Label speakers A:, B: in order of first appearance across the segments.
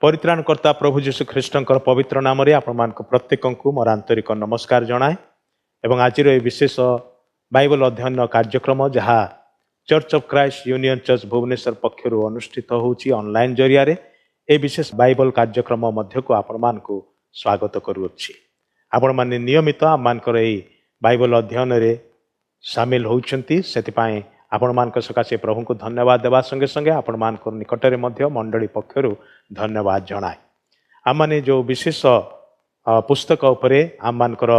A: परित्राणकर्ता प्रभु जीशु ख्रीष्टंकर पवित्र नाम रे आपण मान प्रत्येक को मोर आंतरिक नमस्कार जनाए एवं आज विशेष बाइबल अध्ययन कार्यक्रम जहाँ church of Christ union church Bhubaneswar पक्षर अनुष्ठित होउची ऑनलाइन जरिया रे ए विशेष बाइबल कार्यक्रम मध्य को आपण मान को स्वागत करूछि। आपण माने नियमित आमानकर ए बाइबल अध्ययन रे शामिल होउछंती सेति आपण मानक सकाशे प्रभु को धन्यवाद देवा संगे संगे आपण मानक निकटरे मध्य मंडली पक्षरु धन्यवाद जनाए। आमाने जो विशेष पुस्तक उपरे आम मानकर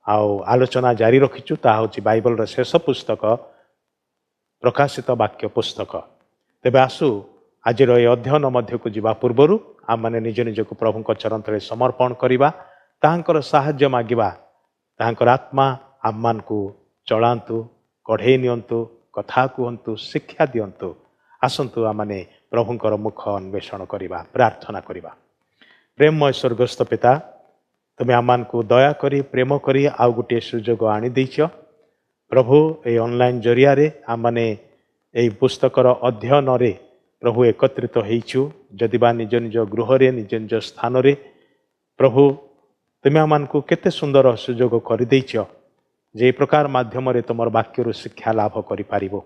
A: आलोचना जारी रखिचु ता होची बाइबल रे शेष पुस्तक प्रकाशित वाक्य पुस्तक। तेबे आसु आज अध्ययन मध्य को जीवा पूर्वरु आम माने निज निज को प्रभु को चरण तले समर्पण करिबा, तांकर साहाय्य मागिबा, तांकर आत्मा आम मान को चलांतु, कढ़े नियंतु, कथा कहतु, शिक्षा दियंतु। आसंतु आमने प्रभुंकर मुख अन्वेषण करिबा, प्रार्थना करिबा। प्रेममय स्वर्गस्थ पिता, तुम आमान को दया करी प्रेम करी आउ गोटे सुजोग आनी देछ प्रभु। ए ऑनलाइन जरिया रे आमने ए पुस्तकर अध्ययन रे प्रभु एकत्रित होइछु, जदि बा निज निज गृह रे निज निज स्थान रे प्रभु तुम आमान को केते सुंदर सुजोग कर देछ जे प्रकार माध्यम रे तुमर वाक्य शिक्षा लाभ करि पारिबो।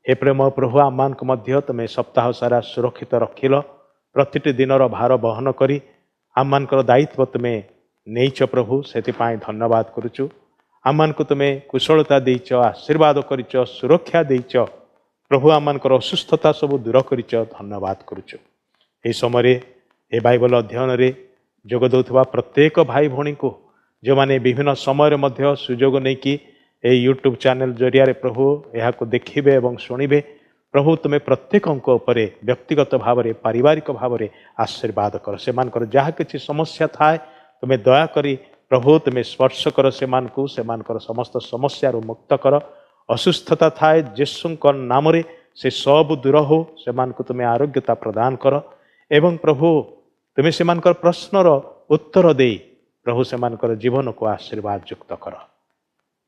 A: हे प्रेम प्रभु आमान को मध्य तुम सप्ताह सारा सुरक्षित रखिल, प्रतिटी दिनर भार बहन करी आमानकर दायित्व तुमे नेइछ प्रभु, सेतिपाई धन्यवाद करुचु। आमान को तुमे कुशलता देइछ, आशीर्वाद करिछ, सुरक्षा देइछ प्रभु। आमानकर असुस्थता सब दूर करिछ, धन्यवाद करुचु। ए समय ए बाइबल अध्ययन रे जोग दउथबा प्रत्येक भाई भणी को जो माने विभिन्न समय मध्य सुजोग नहीं कि ए यूट्यूब चैनल जरिया रे प्रभु यह को देखिबे एवं सुनिबे प्रभु तुम्हें प्रत्येक उपरे व्यक्तिगत भाव में पारिवारिक भाव में आशीर्वाद कर। से मानकर जहाँ किसी समस्या थाए तुम्हें दया करी प्रभु तुम्हें स्पर्श कर, से मानकर समस्त समस्या मुक्त कर। असुस्थता थाए यीशुंकर नाम रे से सब दूर हो, से मानक तुम्हें आरोग्यता प्रदान कर एवं प्रभु तुम्हें से मानकर प्रश्नर उत्तर दे प्रभु से मानकर जीवन को आशीर्वाद युक्त कर।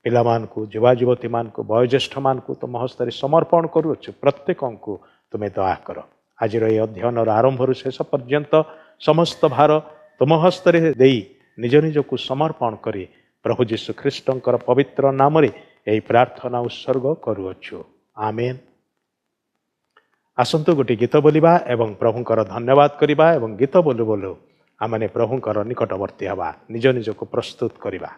A: पिला मान को, युवा युवती मान को, वयोज्येष्ठ मान को तुम हस्त समर्पण करुछु। प्रत्येक को तुम्हें दया कर। आज अध्ययन आरंभ शेष पर्यंत समस्त भार तुम हस्त दे निज निज को समर्पण करी प्रभु जीशु ख्रीष्टंकर पवित्र नाम रे यही प्रार्थना उत्सर्ग करुछु, आमेन। आसंतु गोटे गीत बोलिबा एवं प्रभुंकर धन्यवाद करिबा एवं गीत बोलु बोलु आमने प्रभुंकर निकटवर्ती हवा, निज निज को प्रस्तुत करिबा।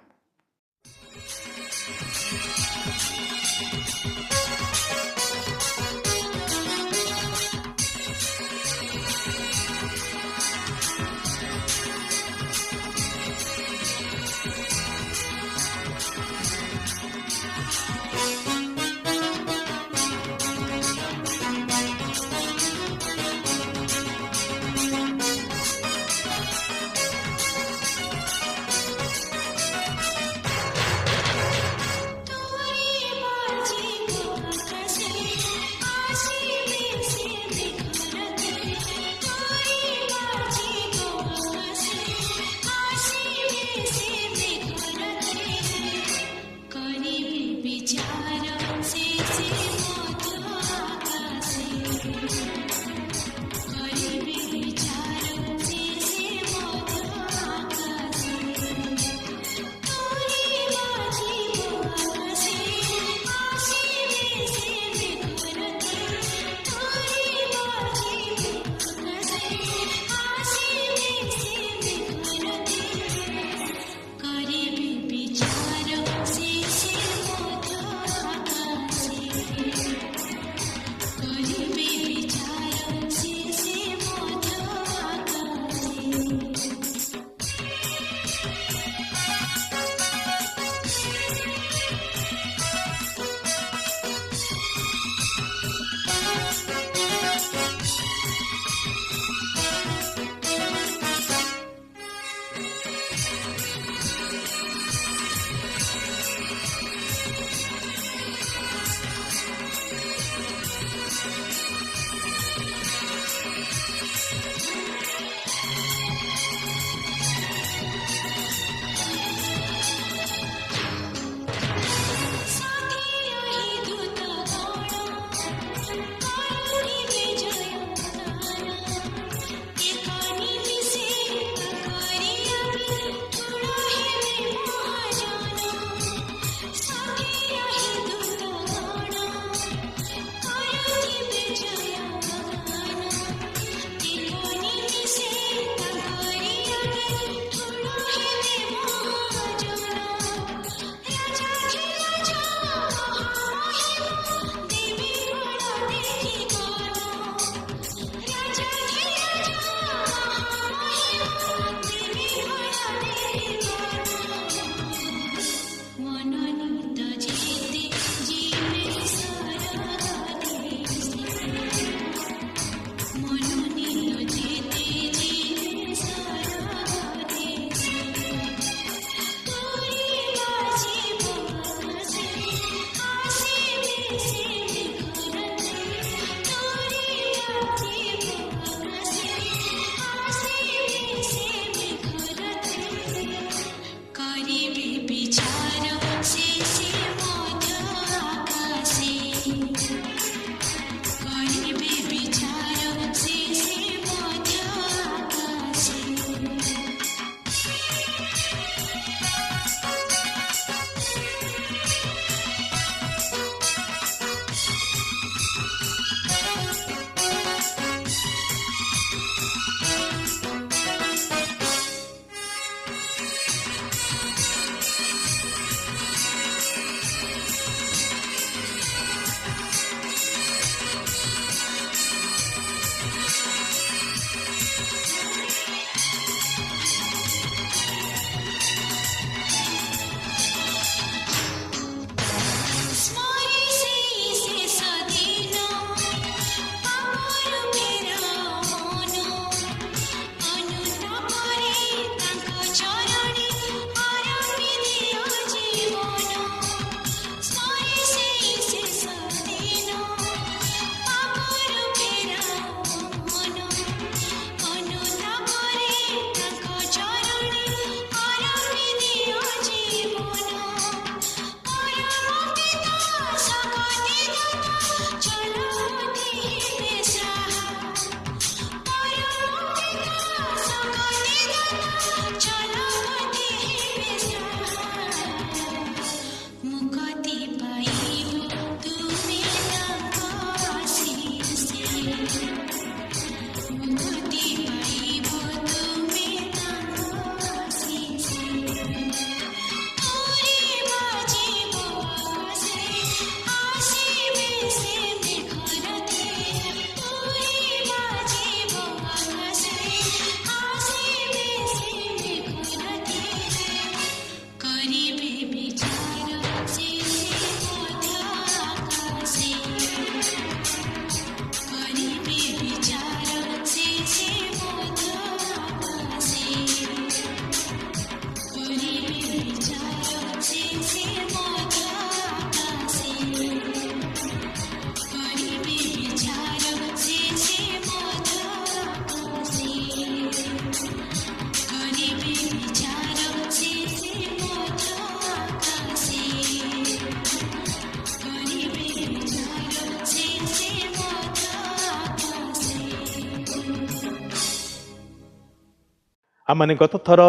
A: आमने गत थर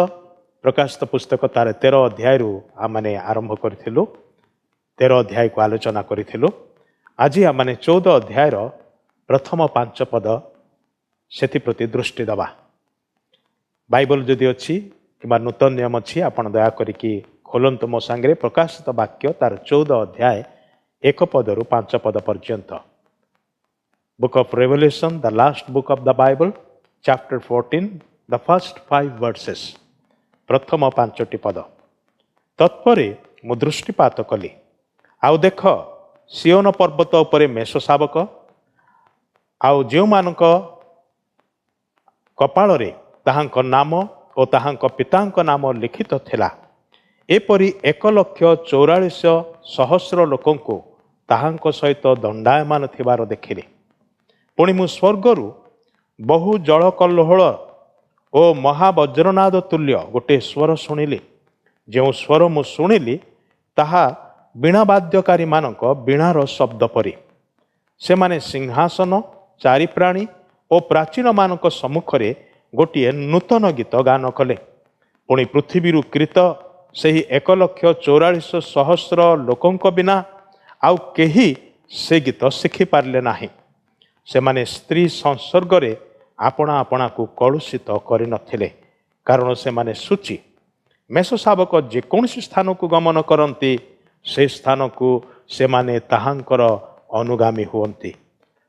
A: प्रकाशित पुस्तक तार 13 अध्याय आमने आरंभ करिथिलु 13 अध्याय को आलोचना करिथिलु। आज आमने 14 अध्याय प्रथम 5 पद सेति प्रति दृष्टि दबा। बाइबल जदि अच्छी कि नूतन नियम अच्छी आपण दया करिकी खोलंतु मो सांगे प्रकाशित वाक्य तार 14 अध्याय 1 पद रु 5 पद पर्यंत। Book of revelation, the last book of the Bible, chapter 14, the first 5 versus, प्रथम 5 पद। तत्परे मु दृष्टिपात कली, आउ देख सियोन पर्वत उपरे मेष शावक आउ जो मानक कपाल रे ताहांक नाम और ताहांक पितांक नाम लिखित थिला, एपरी 1,44,000 लोकंकु ताहांक सहित दंडायमान थिबार देखिली। पुणी मु स्वर्गरु बहु जल कल्लोहल ओ महावज्रनाद तुल्य गोटे स्वर शुणिली। जो स्वर मु शुणिली ताहा वीणावाद्यकारी मानक वीणार शब्द परी। से माने सिंहासन, चारि प्राणी और प्राचीन मानक सम्मुखरे गोटे नूतन गीत गान कले। पुणी पृथ्वी कृत सही 1,44,000 लोकंक बिना आउ केही से गीत शिखि पारले नाही। से माने स्त्री संसर्ग रे आपणा आपणा को कलुषित करि नथिले, कारण से माने सूची मेष शावक जेकोसी स्थान को गमन करती से स्थान को से माने ताहांकर अनुगामी हुअन्ति।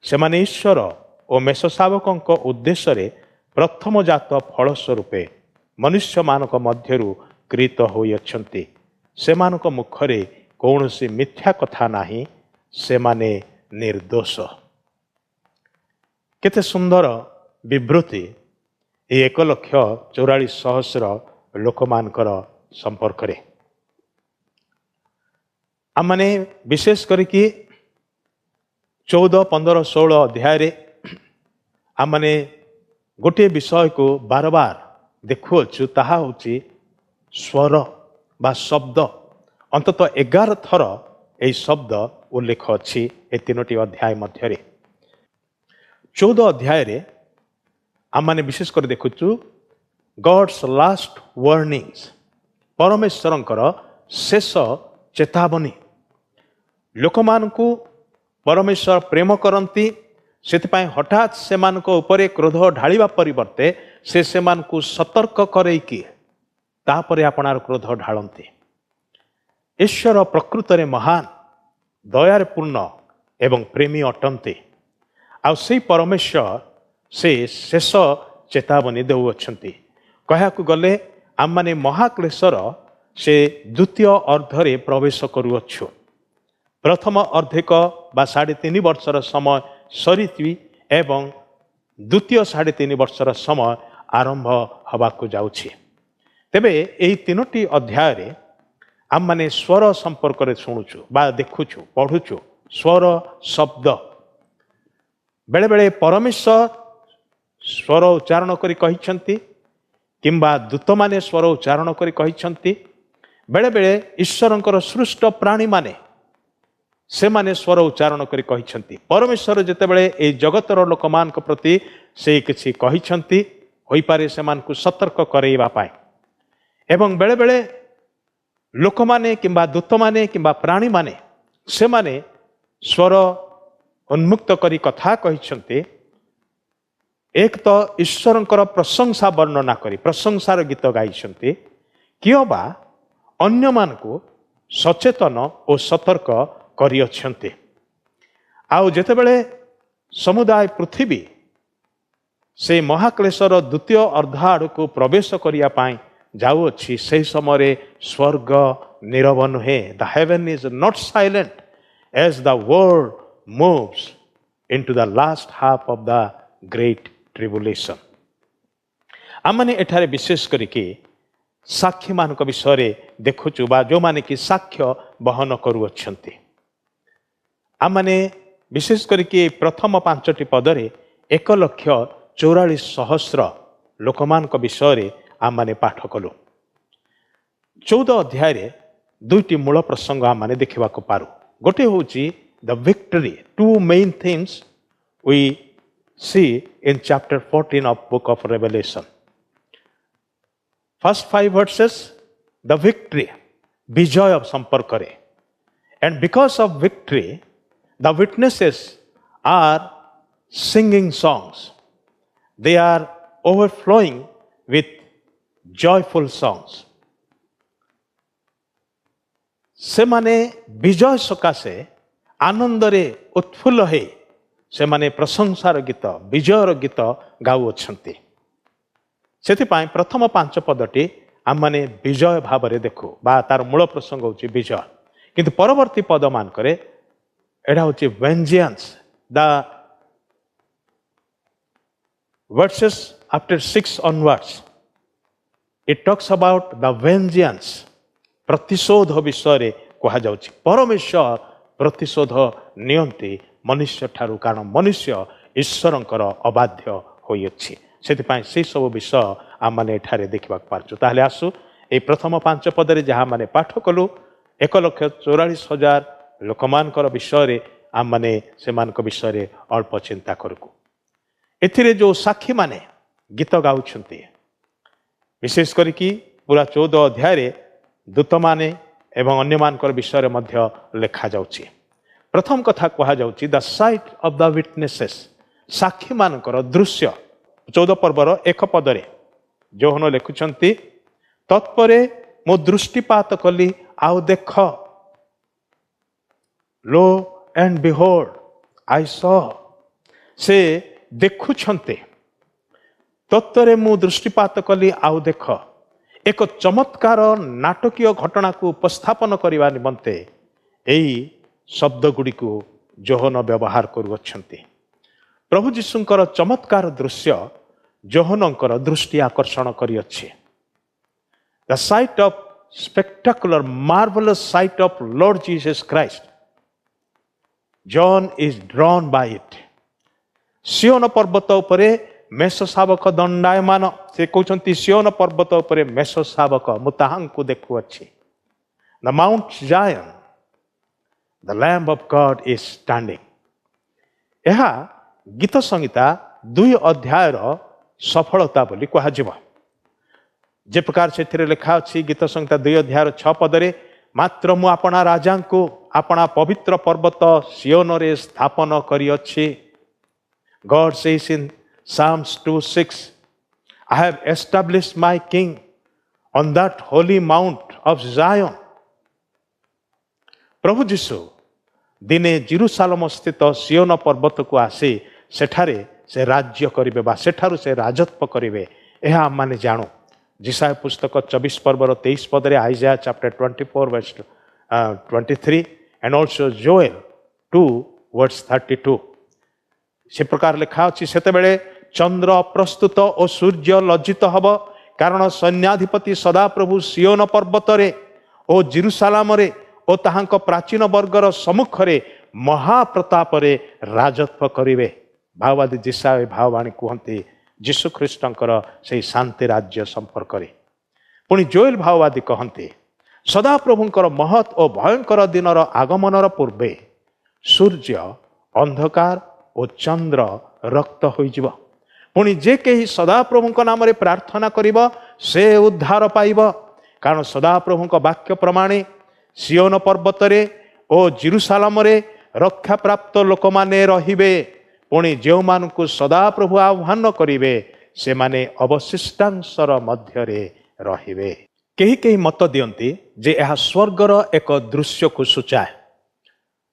A: से माने ईश्वर और मेष शावक उद्देश्य रे प्रथम जात फल स्वरूपे मनुष्य मानक मध्यरु कृत होई अछंती। से मानक मुखरे कौनसी मिथ्या कथा नाही, से माने निर्दोष। केते सुंदर विवृत्ति 1,44,000 लोक मानकर संपर्क रे। आमने विशेष करिकी 14, 15, 16 अध्याय रे आमने गोटे विषय को बार बार देखुअछु, ताहा होची स्वर बा शब्द। अंतत 11 थर यही शब्द उल्लेख अच्छी ए 3टी अध्याय मध्य। 14 अध्याय रे आमने विशेष कर देखुचु गॉड्स लास्ट वार्निंग्स, परमेश्वरंकर शेष चेतावनी। लोक मानकु परमेश्वर प्रेम करती, सेतिपाई हठात सेमानक उपरे क्रोध ढालिबा परिवर्ते से सेमानकु सतर्क करैकी तापरे आपणार क्रोध ढालती। ईश्वर प्रकृतरे महान, दयार पूर्ण एवं प्रेमी अटंती। आ से परमेश्वर से शेष चेतावनी देउछंती। कहयाकु गले आम माने महाक्लेशर से द्वितीय अर्धरे प्रवेश करुअछु। प्रथम अर्धेक बा 3.5 वर्षर समय सरिथि एवं द्वितीय 3.5 वर्षर समय आरंभ हवाकु जाउछि। तेबे एही 3टी अध्याय रे आम माने स्वर संपर्क रे सुनुछु बा देखुछु, पढुछु। स्वर शब्द बेले बेले परमेश्वर स्वर उच्चारण करी कहिछंती, किंबा दूत माने स्वर उच्चारण करी कहिछंती। बेले बेले ईश्वरंकर सृष्ट प्राणी माने से माने स्वर उच्चारण करी कहिछंती। परमेश्वर जेतेबेले ए जगतर लोकमान को प्रति से किछि कहिछंती, होई पारे से मान को सतर्क करैबा पाए। एवं बेले बेले लोक माने किंबा दूत माने किंबा प्राणी माने से माने स्वर उन्मुक्त करी कथा कहिछंती। एक तो ईश्वरंकर प्रशंसा वर्णना करी प्रशंसार गीत गाइछंती, कियोबा अन्य मान को सचेतन और सतर्क करी अछंती। आउ जेतेबेले समुदाय पृथ्वी से महाक्लेशर द्वितीय अर्ध आड़क प्रवेश करिया पाई जाउछि, से समय स्वर्ग नीरव नुहे। The heaven is not silent as the world moves into the last half of the great tribulation. आमने एठारे विशेष करिके साक्षी मानक विषय देखुचु बा जो माने कि साक्ष्य बहन करुअछंती। आमने विशेष करिके प्रथम 5टी पदरे 1,44,000 लोकमानक विषय आमने पाठ कलु। 14 अध्याय रे 2टी मूल प्रसंग आमने देखा पारू। गोटे होची the victory, 2 main things we see in chapter 14 of book of revelation. First 5 verses, the victory, বিজয় সম্পর্ক করে। And because of victory, the witnesses are singing songs. They are overflowing with joyful songs. ସେମାନେ ବିଜୟ ସକାଶେ ଆନନ୍ଦରେ ଉତ୍ଫୁଲ୍ଲ ହେଇ ସେମାନେ ପ୍ରଶଂସାର ଗୀତ, ବିଜୟର ଗୀତ ଗାଉଅଛନ୍ତି। ସେଥିପାଇଁ ପ୍ରଥମ 5 ପଦଟି ଆମମାନେ ବିଜୟ ଭାବରେ ଦେଖୁ ବା ତାର ମୂଳ ପ୍ରସଙ୍ଗ ହେଉଛି ବିଜୟ। କିନ୍ତୁ ପରବର୍ତ୍ତୀ ପଦମାନଙ୍କରେ ଏଇଟା ହେଉଛି vengeance. The verses after 6 onwards, it talks about the vengeance. ପ୍ରତିଶୋଧ ବିଷୟରେ କୁହାଯାଉଛି। ପରମେଶ୍ୱର ପ୍ରତିଶୋଧ ନିଅନ୍ତି ମନୁଷ୍ୟ ଠାରୁ, କାରଣ ମନୁଷ୍ୟ ଈଶ୍ୱରଙ୍କର ଅବାଧ୍ୟ ହୋଇଅଛି। ସେଥିପାଇଁ ସେସବୁ ବିଷୟ ଆମମାନେ ଏଠାରେ ଦେଖିବାକୁ ପାରୁଛୁ। ତାହେଲେ ଆସୁ ଏଇ ପ୍ରଥମ 5 ପଦରେ ଯାହା ମାନେ ପାଠ କଲୁ, 1,44,000 ଲୋକମାନଙ୍କର ବିଷୟରେ ଆମମାନେ ସେମାନଙ୍କ ବିଷୟରେ ଅଳ୍ପ ଚିନ୍ତା କରୁ। ଏଥିରେ ଯେଉଁ ସାକ୍ଷୀମାନେ ଗୀତ ଗାଉଛନ୍ତି, ବିଶେଷ କରିକି ପୁରା 14 ଅଧ୍ୟାୟରେ ଦୂତମାନେ ଏବଂ ଅନ୍ୟମାନଙ୍କର ବିଷୟରେ ମଧ୍ୟ ଲେଖାଯାଉଛି। ପ୍ରଥମ କଥା କୁହାଯାଉଛି ଦ ସାଇଟ୍ ଅଫ୍ ଦ ୱିଟନେସେସ୍, ସାକ୍ଷୀମାନଙ୍କର ଦୃଶ୍ୟ। 14 ପର୍ବର 1 ପଦରେ ଯୋହନ ଲେଖୁଛନ୍ତି, ତତ୍ପରେ ମୁଁ ଦୃଷ୍ଟିପାତ କଲି, ଆଉ ଦେଖ, ଲୋ ଆଣ୍ଡ ବିହୋଲ୍ଡ ଆଇ ସ, ସେ ଦେଖୁଛନ୍ତି। ତତ୍ପରେ ମୁଁ ଦୃଷ୍ଟିପାତ କଲି, ଆଉ ଦେଖ, ଏକ ଚମତ୍କାର ନାଟକୀୟ ଘଟଣାକୁ ଉପସ୍ଥାପନ କରିବା ନିମନ୍ତେ ଏହି ଶବ୍ଦ ଗୁଡ଼ିକୁ ଯୋହନ ବ୍ୟବହାର କରୁଅଛନ୍ତି। ପ୍ରଭୁ ଯୀଶୁଙ୍କର ଚମତ୍କାର ଦୃଶ୍ୟ ଯୋହନଙ୍କର ଦୃଷ୍ଟି ଆକର୍ଷଣ କରିଅଛି। The sight of spectacular marvellous sight of lord Jesus Christ, John is drawn by it. Zion ପର୍ବତ ଉପରେ ମେଷ ଶାବକ ଦଣ୍ଡାୟମାନ, ସେ କହୁଛନ୍ତି ସିଓନ ପର୍ବତ ଉପରେ ମେଷ ଶାବକ, ମୁଁ ତାହାଙ୍କୁ ଦେଖୁଅଛି। The mount Zion, the lamb of God is standing. ଏହା ଗୀତ ସଂହିତା 2 ଅଧ୍ୟାୟର ସଫଳତା ବୋଲି କୁହାଯିବ। ଯେ ପ୍ରକାର ସେଥିରେ ଲେଖା ଅଛି ଗୀତ ସଂହିତା 2 ଅଧ୍ୟାୟର 6 ପଦରେ, ମାତ୍ର ମୁଁ ଆପଣା ରାଜାଙ୍କୁ ଆପଣା ପବିତ୍ର ପର୍ବତ ସିଓନରେ ସ୍ଥାପନ କରିଅଛି। God says in Psalms 2:6, I have established my king on that holy mount of Zion. ପ୍ରଭୁ ଯୀଶୁ ଦିନେ ଜେରୁସାଲେମ ସ୍ଥିତ ସିଓନ ପର୍ବତକୁ ଆସି ସେଠାରେ ସେ ରାଜ୍ୟ କରିବେ ବା ସେଠାରୁ ସେ ରାଜତ୍ୱ କରିବେ, ଏହା ଆମମାନେ ଜାଣୁ। ଯିଶାୟ ପୁସ୍ତକ 24 ପର୍ବର 23 ପଦରେ, ଆଇଜାୟା chapter 24 verse 23 and also Joel 2 verse 32 ସେ ପ୍ରକାର ଲେଖା ଅଛି, ସେତେବେଳେ ଚନ୍ଦ୍ର ଅପ୍ରସ୍ତୁତ ଓ ସୂର୍ଯ୍ୟ ଲଜ୍ଜିତ ହେବ, କାରଣ ସୈନ୍ୟାଧିପତି ସଦାପ୍ରଭୁ ସିଓନ ପର୍ବତରେ ଓ ଜେରୁସାଲେମରେ ଓ ତାହାଙ୍କ ପ୍ରାଚୀନ ବର୍ଗର ସମ୍ମୁଖରେ ମହାପ୍ରତାପରେ ରାଜତ୍ୱ କରିବେ। ଭାବବାଦୀ ଯିଶାୟ ଭାବବାଣୀ କୁହନ୍ତି ଯୀଶୁ ଖ୍ରୀଷ୍ଟଙ୍କର ସେହି ଶାନ୍ତି ରାଜ୍ୟ ସମ୍ପର୍କରେ। ପୁଣି ଜୋଏଲ ଭାବବାଦୀ କହନ୍ତି, ସଦାପ୍ରଭୁଙ୍କର ମହତ୍ ଓ ଭୟଙ୍କର ଦିନର ଆଗମନର ପୂର୍ବେ ସୂର୍ଯ୍ୟ ଅନ୍ଧକାର ଓ ଚନ୍ଦ୍ର ରକ୍ତ ହୋଇଯିବ। ପୁଣି ଯେ କେହି ସଦାପ୍ରଭୁଙ୍କ ନାମରେ ପ୍ରାର୍ଥନା କରିବ ସେ ଉଦ୍ଧାର ପାଇବ, କାରଣ ସଦାପ୍ରଭୁଙ୍କ ବାକ୍ୟ ପ୍ରମାଣେ ସିଓନ ପର୍ବତରେ ଓ ଜେରୁସାଲେମରେ ରକ୍ଷାପ୍ରାପ୍ତ ଲୋକମାନେ ରହିବେ। ପୁଣି ଯେଉଁମାନଙ୍କୁ ସଦାପ୍ରଭୁ ଆହ୍ୱାନ କରିବେ ସେମାନେ ଅବଶିଷ୍ଟାଂଶର ମଧ୍ୟରେ ରହିବେ। କେହି କେହି ମତ ଦିଅନ୍ତି ଯେ ଏହା ସ୍ୱର୍ଗର ଏକ ଦୃଶ୍ୟକୁ ସୂଚାଏ।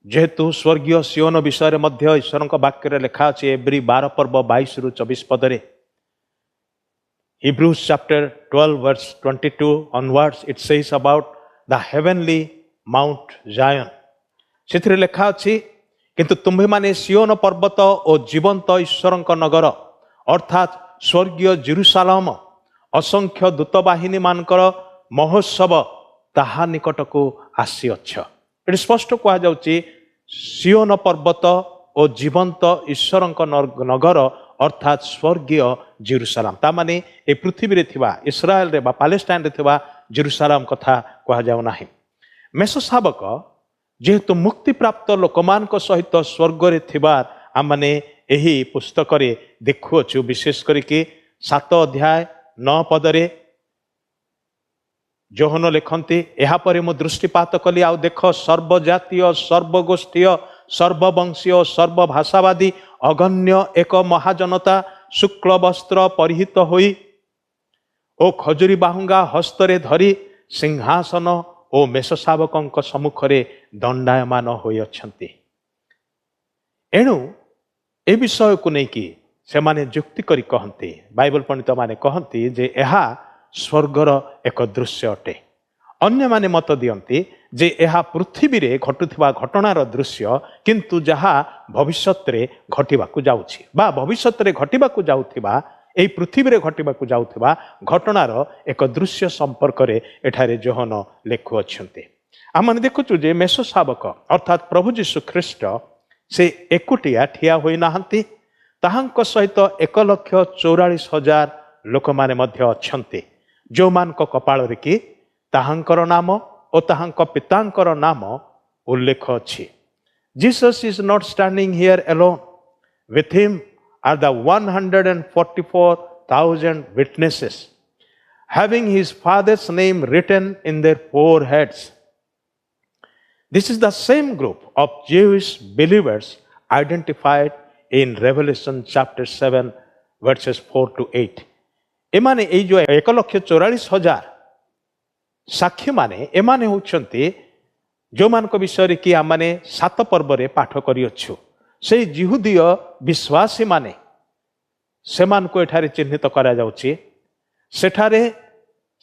A: ଯେହେତୁ ସ୍ୱର୍ଗୀୟ ସିଓନ ବିଷୟରେ ମଧ୍ୟ ଈଶ୍ୱରଙ୍କ ବାକ୍ୟରେ ଲେଖା ଅଛି ଏବ୍ରୀ 12 ପର୍ବ 22-24 ପଦରେ। Hebrews chapter 12 verse 22 onwards it says about the heavenly Mount Zion. ସେଥିରେ ଲେଖା ଅଛି, କିନ୍ତୁ ତୁମ୍ଭେମାନେ ସିଓନ ପର୍ବତ ଓ ଜୀବନ୍ତ ଈଶ୍ୱରଙ୍କ ନଗର ଅର୍ଥାତ୍ ସ୍ୱର୍ଗୀୟ ଜେରୁସାଲେମ ଅସଂଖ୍ୟ ଦୂତବାହିନୀ ମାନଙ୍କର ମହୋତ୍ସବ ତାହା ନିକଟକୁ ଆସିଅଛ। ଏଠି ସ୍ପଷ୍ଟ କୁହାଯାଉଛି ସିଓନ ପର୍ବତ ଓ ଜୀବନ୍ତ ଈଶ୍ୱରଙ୍କ ନଗର ଅର୍ଥାତ୍ ସ୍ୱର୍ଗୀୟ ଜେରୁସାଲେମ। ତାମାନେ ଏ ପୃଥିବୀରେ ଥିବା ଇସ୍ରାଏଲରେ ବା ପାଲେଷ୍ଟାଇନରେ ଥିବା ଜେରୁସାଲେମ କଥା କୁହାଯାଉ ନାହିଁ। ମେଷ ଶାବକ ଯେହେତୁ ମୁକ୍ତିପ୍ରାପ୍ତ ଲୋକମାନଙ୍କ ସହିତ ସ୍ୱର୍ଗରେ ଥିବା ଆମମାନେ ଏହି ପୁସ୍ତକରେ ଦେଖୁଅଛୁ। ବିଶେଷ କରିକି 7 ଅଧ୍ୟାୟ 9 ପଦରେ ଯୋହନ ଲେଖନ୍ତି, ଏହାପରେ ମୁଁ ଦୃଷ୍ଟିପାତ କଲି, ଆଉ ଦେଖ ସର୍ବଜାତୀୟ, ସର୍ବଗୋଷ୍ଠୀୟ, ସର୍ବବଂଶୀୟ, ସର୍ବଭାଷାବାଦୀ ଅଗଣ୍ୟ ଏକ ମହାଜନତା ଶୁକ୍ଳ ବସ୍ତ୍ର ପରିହିତ ହୋଇ ଓ ଖଜୁରୀ ବାହୁଙ୍ଗା ହସ୍ତରେ ଧରି ସିଂହାସନ ଓ ମେଷଶାବକଙ୍କ ସମ୍ମୁଖରେ ଦଣ୍ଡାୟମାନ ହୋଇଅଛନ୍ତି। ଏଣୁ ଏ ବିଷୟକୁ ନେଇକି ସେମାନେ ଯୁକ୍ତି କରି କହନ୍ତି, ବାଇବଲ ପଣ୍ଡିତ ମାନେ କହନ୍ତି ଯେ ଏହା ସ୍ୱର୍ଗର ଏକ ଦୃଶ୍ୟ ଅଟେ। ଅନ୍ୟମାନେ ମତ ଦିଅନ୍ତି ଯେ ଏହା ପୃଥିବୀରେ ଘଟୁଥିବା ଘଟଣାର ଦୃଶ୍ୟ, କିନ୍ତୁ ଯାହା ଭବିଷ୍ୟତରେ ଘଟିବାକୁ ଯାଉଛି ବା ଭବିଷ୍ୟତରେ ଘଟିବାକୁ ଯାଉଥିବା ଏହି ପୃଥିବୀରେ ଘଟିବାକୁ ଯାଉଥିବା ଘଟଣାର ଏକ ଦୃଶ୍ୟ ସମ୍ପର୍କରେ ଏଠାରେ ଯୋହନ ଲେଖୁଅଛନ୍ତି। ଆମେ ଦେଖୁଛୁ ଯେ ମେଷଶାବକ ଅର୍ଥାତ୍ ପ୍ରଭୁ ଯୀଶୁ ଖ୍ରୀଷ୍ଟ ସେ ଏକୁଟିଆ ଠିଆ ହୋଇନାହାନ୍ତି, ତାହାଙ୍କ ସହିତ 1,44,000 ଲୋକମାନେ ମଧ୍ୟ ଅଛନ୍ତି, ଯେଉଁମାନଙ୍କ କପାଳରେ କି ତାହାଙ୍କର ନାମ ଓ ତାହାଙ୍କ ପିତାଙ୍କର ନାମ ଉଲ୍ଲେଖ ଅଛି। Jesus is not standing here alone. With him are the 144,000 witnesses, having his father's name written in their foreheads. This is the same group of Jewish believers identified in Revelation chapter 7 verses 4 to 8. ଏମାନେ ଏଇ ଯେଉଁ 1,44,000 ସାକ୍ଷୀ ମାନେ, ଏମାନେ ହେଉଛନ୍ତି ଯେଉଁମାନଙ୍କ ବିଷୟରେ କି ଆମେ 7 ପର୍ବରେ ପାଠ କରିଅଛୁ। ସେଇ ଜିହୁଦୀୟ ବିଶ୍ୱାସୀ ମାନେ, ସେମାନଙ୍କୁ ଏଠାରେ ଚିହ୍ନିତ କରାଯାଉଛି। ସେଠାରେ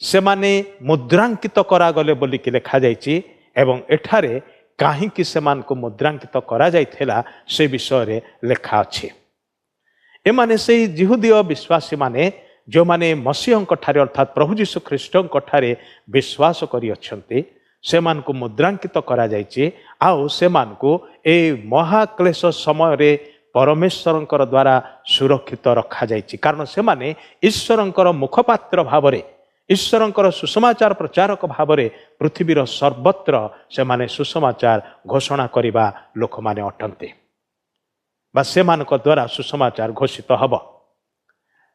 A: ସେମାନେ ମୁଦ୍ରାଙ୍କିତ କରାଗଲେ ବୋଲିକି ଲେଖାଯାଇଛି ଏବଂ ଏଠାରେ କାହିଁକି ସେମାନଙ୍କୁ ମୁଦ୍ରାଙ୍କିତ କରାଯାଇଥିଲା ସେ ବିଷୟରେ ଲେଖା ଅଛି। ଏମାନେ ସେଇ ଜିହୁଦୀୟ ବିଶ୍ୱାସୀ ମାନେ ଯେଉଁମାନେ ମସିହଙ୍କ ଠାରେ ଅର୍ଥାତ୍ ପ୍ରଭୁ ଯୀଶୁ ଖ୍ରୀଷ୍ଟଙ୍କ ଠାରେ ବିଶ୍ୱାସ କରିଅଛନ୍ତି, ସେମାନଙ୍କୁ ମୁଦ୍ରାଙ୍କିତ କରାଯାଇଛି। ଆଉ ସେମାନଙ୍କୁ ଏଇ ମହାକ୍ଲେଶ ସମୟରେ ପରମେଶ୍ୱରଙ୍କର ଦ୍ୱାରା ସୁରକ୍ଷିତ ରଖାଯାଇଛି, କାରଣ ସେମାନେ ଈଶ୍ୱରଙ୍କର ମୁଖପାତ୍ର ଭାବରେ, ଈଶ୍ୱରଙ୍କର ସୁସମାଚାର ପ୍ରଚାରକ ଭାବରେ ପୃଥିବୀର ସର୍ବତ୍ର ସେମାନେ ସୁସମାଚାର ଘୋଷଣା କରିବା ଲୋକମାନେ ଅଟନ୍ତି ବା ସେମାନଙ୍କ ଦ୍ୱାରା ସୁସମାଚାର ଘୋଷିତ ହେବ।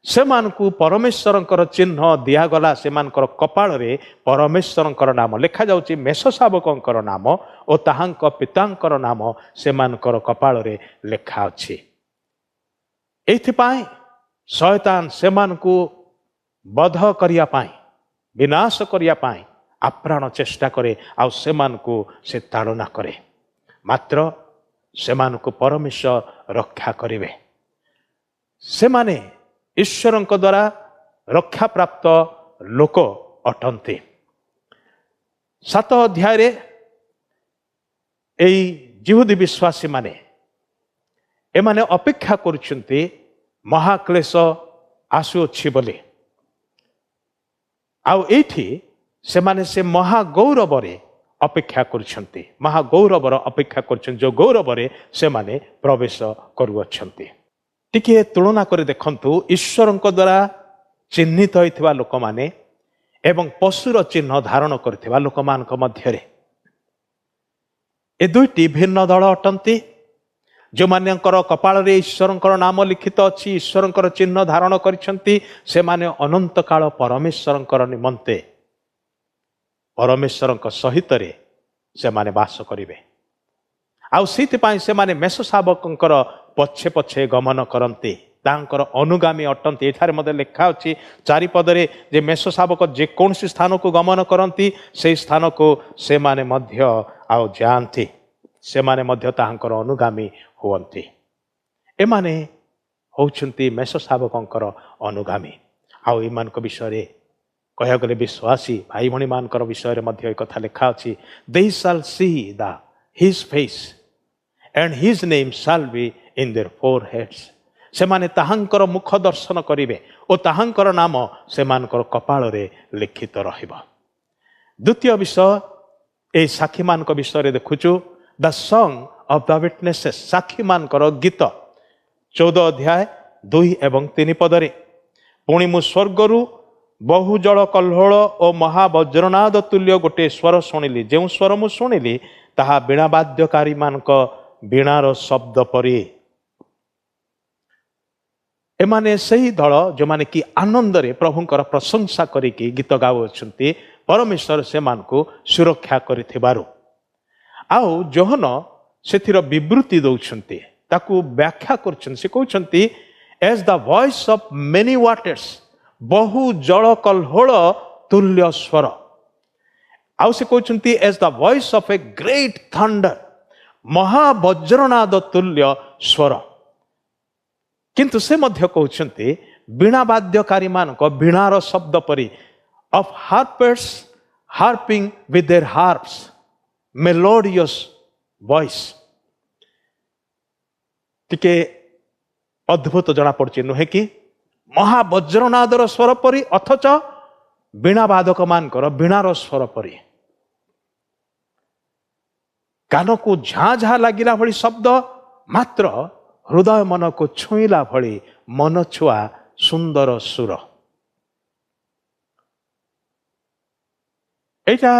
A: ସେମାନଙ୍କୁ ପରମେଶ୍ୱରଙ୍କର ଚିହ୍ନ ଦିଆଗଲା, ସେମାନଙ୍କର କପାଳରେ ପରମେଶ୍ୱରଙ୍କର ନାମ ଲେଖାଯାଉଛି, ମେଷଶାବକଙ୍କର ନାମ ଓ ତାହାଙ୍କ ପିତାଙ୍କର ନାମ ସେମାନଙ୍କର କପାଳରେ ଲେଖା ଅଛି। ଏଇଥିପାଇଁ ଶୟତାନ ସେମାନଙ୍କୁ ବଧ କରିବା ପାଇଁ, ବିନାଶ କରିବା ପାଇଁ ଆପ୍ରାଣ ଚେଷ୍ଟା କରେ, ଆଉ ସେମାନଙ୍କୁ ସେ ତାଡ଼ନା କରେ। ମାତ୍ର ସେମାନଙ୍କୁ ପରମେଶ୍ୱର ରକ୍ଷା କରିବେ। ସେମାନେ ଈଶ୍ୱରଙ୍କ ଦ୍ୱାରା ରକ୍ଷାପ୍ରାପ୍ତ ଲୋକ ଅଟନ୍ତି। 7 ଅଧ୍ୟାୟରେ ଏଇ ଜିହୁଦୀ ବିଶ୍ୱାସୀ ମାନେ, ଏମାନେ ଅପେକ୍ଷା କରୁଛନ୍ତି ମହାକ୍ଲେଶ ଆସୁଅଛି ବୋଲି। ଆଉ ଏଇଠି ସେମାନେ ସେ ମହାଗୌରବରେ ଅପେକ୍ଷା କରୁଛନ୍ତି, ମହାଗୌରବର ଅପେକ୍ଷା କରୁଛନ୍ତି, ଯେଉଁ ଗୌରବରେ ସେମାନେ ପ୍ରବେଶ କରୁଅଛନ୍ତି। ଟିକିଏ ତୁଳନା କରି ଦେଖନ୍ତୁ, ଈଶ୍ୱରଙ୍କ ଦ୍ୱାରା ଚିହ୍ନିତ ହୋଇଥିବା ଲୋକମାନେ ଏବଂ ପଶୁର ଚିହ୍ନ ଧାରଣ କରିଥିବା ଲୋକମାନଙ୍କ ମଧ୍ୟରେ ଏ ଦୁଇଟି ଭିନ୍ନ ଦଳ ଅଟନ୍ତି। ଯେଉଁମାନଙ୍କର କପାଳରେ ଈଶ୍ୱରଙ୍କର ନାମ ଲିଖିତ ଅଛି, ଈଶ୍ୱରଙ୍କର ଚିହ୍ନ ଧାରଣ କରିଛନ୍ତି, ସେମାନେ ଅନନ୍ତକାଳ ପରମେଶ୍ୱରଙ୍କର ନିମନ୍ତେ ପରମେଶ୍ୱରଙ୍କ ସହିତରେ ସେମାନେ ବାସ କରିବେ। ଆଉ ସେଇଥିପାଇଁ ସେମାନେ ମେଷଶାବକଙ୍କର ପଛେ ପଛେ ଗମନ କରନ୍ତି, ତାଙ୍କର ଅନୁଗାମୀ ଅଟନ୍ତି। ଏଠାରେ ମଧ୍ୟ ଲେଖା ଅଛି 4 ପଦରେ ଯେ ମେଷଶାବକ ଯେକୌଣସି ସ୍ଥାନକୁ ଗମନ କରନ୍ତି, ସେହି ସ୍ଥାନକୁ ସେମାନେ ମଧ୍ୟ ଆଉ ଯାଆନ୍ତି, ସେମାନେ ମଧ୍ୟ ତାହାଙ୍କର ଅନୁଗାମୀ ହୁଅନ୍ତି। ଏମାନେ ହେଉଛନ୍ତି ମେଷଶାବକଙ୍କର ଅନୁଗାମୀ। ଆଉ ଏମାନଙ୍କ ବିଷୟରେ କହିବାକୁ ଗଲେ ବିଶ୍ୱାସୀ ଭାଇ ଭଉଣୀମାନଙ୍କର ବିଷୟରେ ମଧ୍ୟ ଏ କଥା ଲେଖା ଅଛି, they shall see his face and his name shall be in their foreheads. ସେମାନେ ତାହାଙ୍କର ମୁଖ ଦର୍ଶନ କରିବେ ଓ ତାହାଙ୍କର ନାମ ସେମାନଙ୍କର କପାଳରେ ଲିଖିତ ରହିବ। ଦ୍ୱିତୀୟ ବିଷୟ, ଏହି ସାକ୍ଷୀମାନଙ୍କ ବିଷୟରେ ଦେଖୁଛୁ, the song of the witnesses, ସାକ୍ଷୀମାନଙ୍କର ଗୀତ। 14 ଅଧ୍ୟାୟ 2 ଏବଂ 3 ପଦରେ, ପୁଣି ମୁଁ ସ୍ୱର୍ଗରୁ ବହୁ ଜଳ କଲ୍ଲୋଳ ଓ ମହାବଜ୍ରନାଦ ତୁଲ୍ୟ ଗୋଟିଏ ସ୍ୱର ଶୁଣିଲି। ଯେଉଁ ସ୍ୱର ମୁଁ ଶୁଣିଲି ତାହା ବୀଣାବାଦ୍ୟକାରୀମାନଙ୍କ ବୀଣାର ଶବ୍ଦ ପରି। ଏମାନେ ସେହି ଦଳ ଯେଉଁମାନେ କି ଆନନ୍ଦରେ ପ୍ରଭୁଙ୍କର ପ୍ରଶଂସା କରିକି ଗୀତ ଗାଉଅଛନ୍ତି, परमेश्वर से मानकु सुरक्षा करिथिबारु आउ जोहन सेथिर विवृत्ति दउछन्ति ताकू व्याख्या करछन्ति से कहउछन्ति as the voice of many waters बहु जल कल्होळ तुल्य स्वर आउ से कहउछन्ति as the voice of a great thunder महावज्रनाद तुल्य स्वर किंतु से मध्य कहउछन्ति वीणा वाद्यकारी मानक वीणार शब्द परि of Harper's harping with their harps melodious voice टिके अद्भुत जना पड़छि नुहे कि महावज्रनादर स्वर परि अथच वीणावादक मानकर वीणार स्वर परि कान को झाँ झाँ लगिला भली शब्द मात्र हृदय मन को छुईला भली मन छुआ सुंदर सुर एटा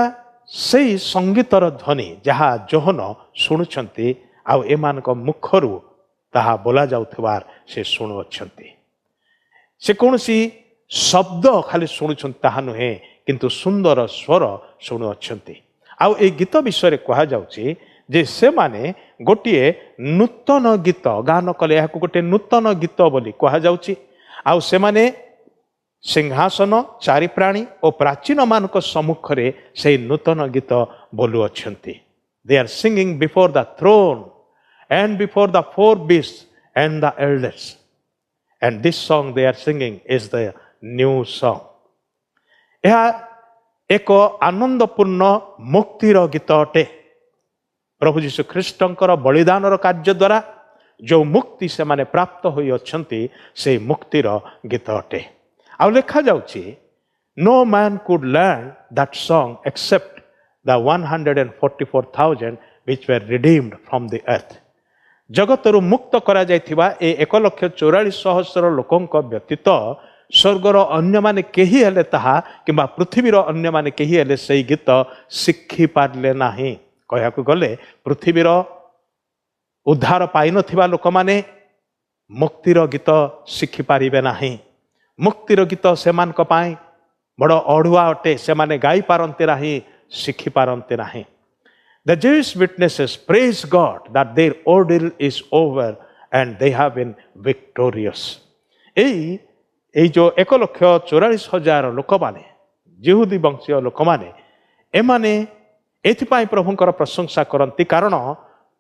A: से संगीतर ध्वनि जहाँ जोहन शुणुछंती आउ एमानक मुखरु ताहा बोला जाउथबार से शुणुछंती से कौनसी शब्द खाली शुणुछंती ताहा नुहे किंतु सुंदर स्वर शुणुछंती आउ ए गीत विषय कहा जाउची जे से माने गोटिए नूतन गीत गान कले याकु गोटे नूतन गीत बोली कहा जाउची आउ से माने सिंहासन चारि प्राणी और प्राचीन मानक सम्मुख रे से नूतन गीत बोलु अछंती they are singing before the throne and before the four beast and the elders and this song they are singing is the new song यह एक आनंदपूर्ण मुक्तिर गीत अटे प्रभु जीशु ख्रीष्टंकर बलिदानर कार्य द्वारा जो मुक्ति से माने प्राप्त होई अछंती से मुक्तिर गीत अटे आउ लेखा जाउची no man could learn that song except the 144,000 which were redeemed from the earth जगतरु मुक्त करा जायथिबा ए 1,44,000 लोकंक व्यतीत स्वर्गर अन्य माने केही हेले ताहा किंबा पृथ्वीर अन्य माने केही हेले सेही गीत शिखि पारले नाही कहयाकु गले पृथ्वीर उद्धार पाई नथिबा लोक माने मुक्तिर गीत शिखि पारिबे नाही मुक्तिर गीत सेमानक पाई बड़ अड़ुआ अटे से माने गाई पारंते नाही शिखि पारंते नाही The Jewish witnesses praise God that their ordeal is over and they have been victorious. এই जो 1,44,000 लोक माने जिहुदी वंशीय लोक माने एमाने एथिपाई प्रभुंकर प्रशंसा करंती कारण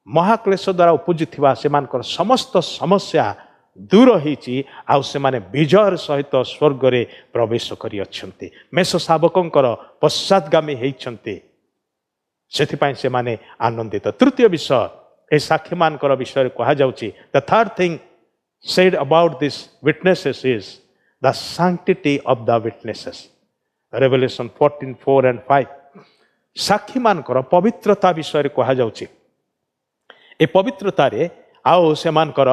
A: महाक्लेश द्वारा उपजिथिबा सेमानकर समस्त समस्या दूर होईची आउ से माने विजयर सहित स्वर्ग रे प्रवेश करि अछंती मेष शावकंकर पश्चातगामी हेइछंती सेथिपाई से माने आनंदित तृतीय विषय ए साक्षी मानकर विषय कहा जाउची the third thing said about this witnesses is the sanctity of the witnesses revelation 14:4 and 5 साक्षी मानकर पवित्रता विषय कहा जाउची ए पवित्रता रे आओ से मानकर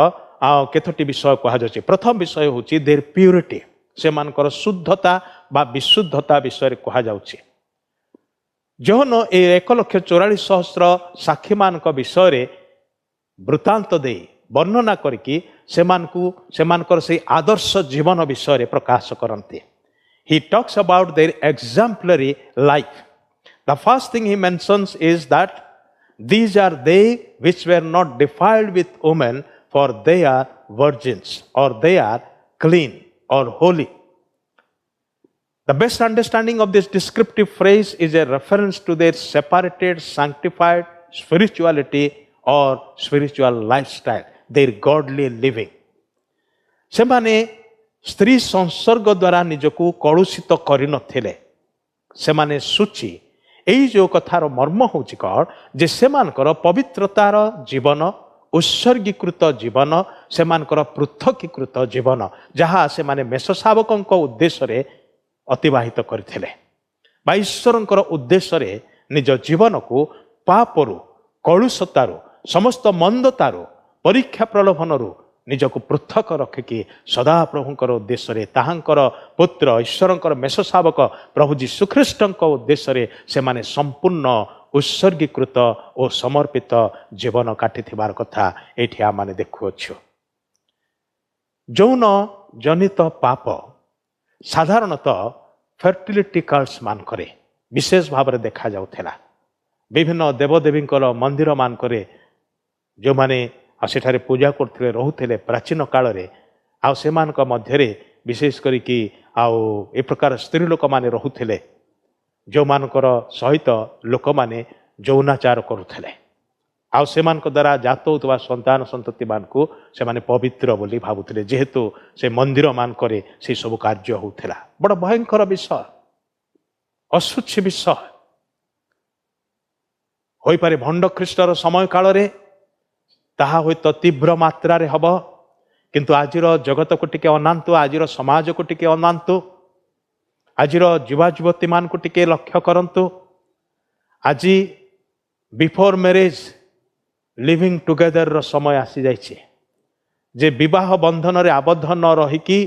A: केतोटी विषय कहा जाउची प्रथम विषय होची देयर प्यूरिटी से मानकर शुद्धता बा विशुद्धता विषय कहा जाउची जोहन ए 1,44,000 साक्षी मानक विषय वृत्तांत दे वर्णना करके सेमानकर से आदर्श जीवन विषय प्रकाश करते he talks about their exemplary life the first thing he mentions is that these are they which were not defiled with women for they are virgins और दे आर क्लीन और Holi The best understanding of this descriptive phrase is a reference to their separated, sanctified spirituality or spiritual lifestyle, their godly living. सेमाने स्त्री संसर्ग द्वारा निजको कलुषित करि नथिले सेमाने सूची एई जो कथार मर्म होची कौन जे सेमानकर पवित्रतार जीवन उत्सर्गीकृत जीवन सेमानकर पृथकीकृत जीवन जहाँ सेमाने मेष शावकंक उद्देश्य अतिवाहित करथिले बा ईश्वरंकर उद्देश्य निज जीवन को पापरु कलुषतारु समस्त मंदतारु परीक्षा प्रलोभनरु निजको पृथक रखिकी सदा प्रभुंकर उद्देश्य ताहांकर पुत्र ईश्वरंकर मेष शावक प्रभु जीशुख्रीष्टंक उद्देश्य से माने संपूर्ण उत्सर्गीकृत और समर्पित जीवन काटिथिबार कथा एठी आमाने देखुअछु जौन जनित पाप साधारणतः फर्टिलिटी कल्स मान करे विशेष भाव में देखा जाउथेला। विभिन्न देवदेवींकर मंदिर मानकरे जो माने सेठारे पूजा करथिले रहुथिले प्राचीन काल रे आ सेमानक मध्यरे विशेष करी कि आउ ए प्रकार स्त्री लोक माने रहुथिले जो मानकर सहित लोक माने यौनाचार करुथिले आ सेमानक द्वारा जात होतबा संतान संतति मानकु से माने पवित्र बोली भाबुथिले जेहेतु से मंदिर मानकरे से सब कार्य होउथिला। बड़ भयंकर विषय, असुच विषय होई पारे। भंड ख्रीष्टर समय काल रे ताहा होय तो तीव्र मात्रा रे हब, किंतु आजिर जगत को टिके अनांतु, आजिर समाज को टिके अनांतु, आजिर युवा युवती मान को टिके लक्ष्य करंतु। आज बिफोर मैरिज लिविंग टुगेदर रो समय आसी जाइछे जे विवाह बंधन रे आबद्ध न रहिकी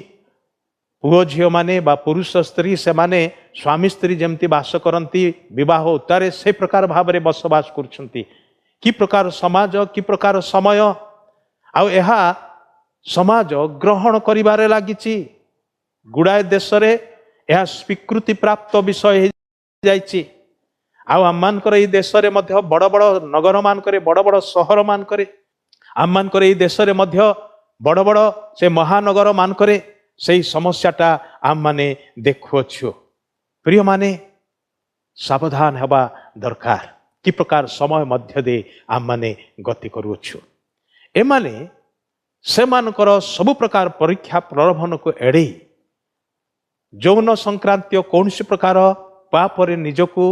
A: पुओ झियो माने बा पुरुष स्त्री से माने स्वामी स्त्री जेमती बास करंती विवाह उतारे से प्रकार भाव में बसवास करछंती। कि प्रकार समाज, कि प्रकार समय आउ एहा समाज ग्रहण करिबारे लागिची। गुड़ाए देश रे यह स्वीकृति प्राप्त विषय हो जाइछि। आउ आममानकर एई देश रे मध्य बड़ बड़ नगर मानकरे, बड़ बड़ सहर मानकरे, आममानकर एई देश रे मध्य बड़ बड़ से महानगर मानकरे सेई समस्याटा आम माने देखुअछु। प्रिय माने सावधान हेबा दरकार। कि प्रकार समय मध्य दे आम माने गति करुअछु। एमाने सेमानकर सब प्रकार परीक्षा प्रलोभन को एड़े यौन संक्रांतीय कौन प्रकार पापरे निजको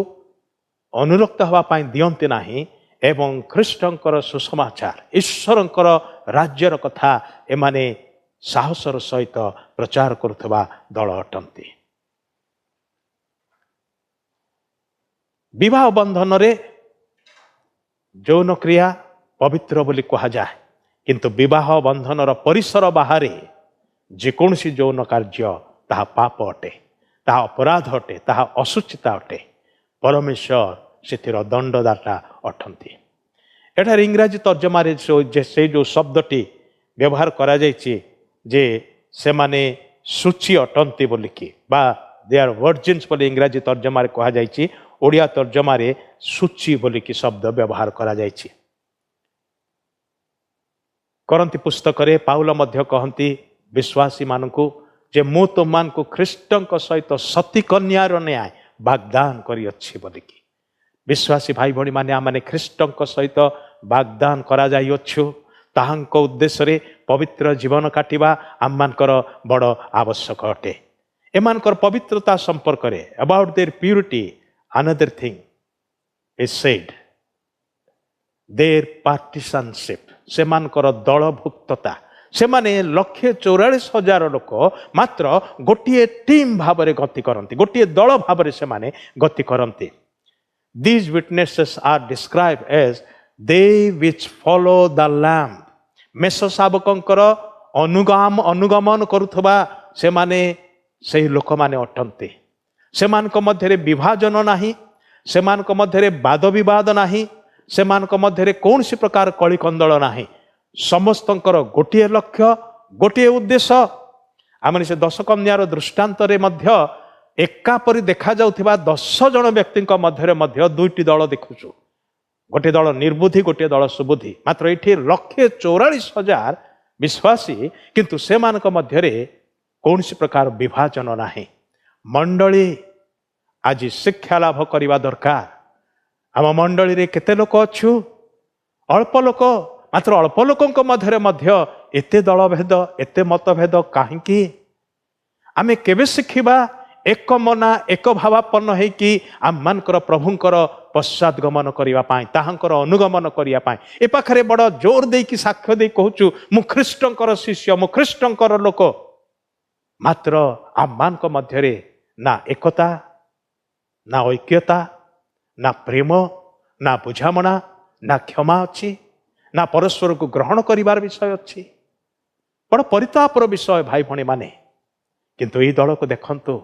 A: अनुरक्त हवा पाई दियंते नाही एवं ख्रीष्टंकर सुसमाचार ईश्वरंकर राज्यर कथा एमाने साहसर सहित प्रचार करुथबा दल अटंती। विवाह बंधन रे यौन क्रिया पवित्र बोली कहा जाए, किंतु विवाह बंधनर परिसर बाहर जेकोसी यौन कार्य ताहा पाप अटे, ताहा अपराध अटे, ताहा असुचिता अटे। परमेश्वर सेतिर दंडदाता अटंती। एठार इंग्राजी तर्जमारे से जो शब्दटी व्यवहार करा जायछि जे से माने सूची अटंती बोलिकी बा दे आर वर्जिन्स बोली इंग्राजी तर्जमारे कहा जायछि। ओडिया तर्जमारे सूची बोलिकी शब्द व्यवहार करा जायछि। करंती पुस्तक रे पाउल मध्य कहंती विश्वासी मानकु जे मु तुमको ख्रीष्टंक सहित सती कन्यार न्याय वाग्दान करी अछि बोलिकी। विश्वासी भाई भणी माने आमाने ख्रीष्टंक सहित वाग्दान करा जाई अछु। ताहांक उद्देश्य रे पवित्र जीवन काटिबा आममानकर बड़ आवश्यक अटे। एमानकर पवित्रता संपर्क रे about their purity another thing is said, their partisanship सेमानकर दलभुक्तता। सेमाने 1,44,000 लोक मात्र गोटे टीम भाव में गति करती, गोटे दल भाव में सेमाने गति करती। These witnesses are described as they which follow the Lamb. मेष शावकंकर अनुगमन करुथबा सेमाने सेही लोक माने अटंती। सेमानक मध्यरे विभाजन नाही, सेमानक मध्यरे वाद विवाद नाही, सेमानक मध्यरे कौनसी प्रकार कली कंदल नाही। समस्तंकर गोटे लक्ष्य, गोटे उद्देश्य। आमने से 10 कन्यार दृष्टांत रे मध्य एका परि देखा जाउथिबा 10 जन व्यक्ति मध्यरे मध्य दुईटी दल देखुछु। गोटे दल निर्बुद्धि, गोटे दल सुबुद्धि। मात्र एठी 1,44,000 विश्वासी, किंतु सेमानक मध्यरे कौनसी प्रकार विभाजन नाही। मंडली आज शिक्षा लाभ करवा दरकार। आम मंडली रे केते लोक अछु? अल्प लोक। मात्र अल्प लोकंक मध्यरे मध्य एते दलभेद, एते मतभेद काहींकी? आमे केबे शिखिबा एक मना एक भावापन्न है कि आम मानकर प्रभुंकर पश्चात गमन करिवा पाई, ताहांकर अनुगमन करिया पाई। ए पाखरे बड़ जोर दे कि साक्ष्य दे कहूचु मु ख्रीष्टंकर शिष्य, मु ख्रीष्टंकर लोक। मात्र आम मानक मध्यरे ना एकता, ना ऐक्यता, ना प्रेम, ना बुझामणा, ना क्षमा अच्छी, ना परस्पर को ग्रहण करिवार विषय अच्छी। बड़ परितापर विषय भाई भणी माने। किंतु ई दल को देखंतु,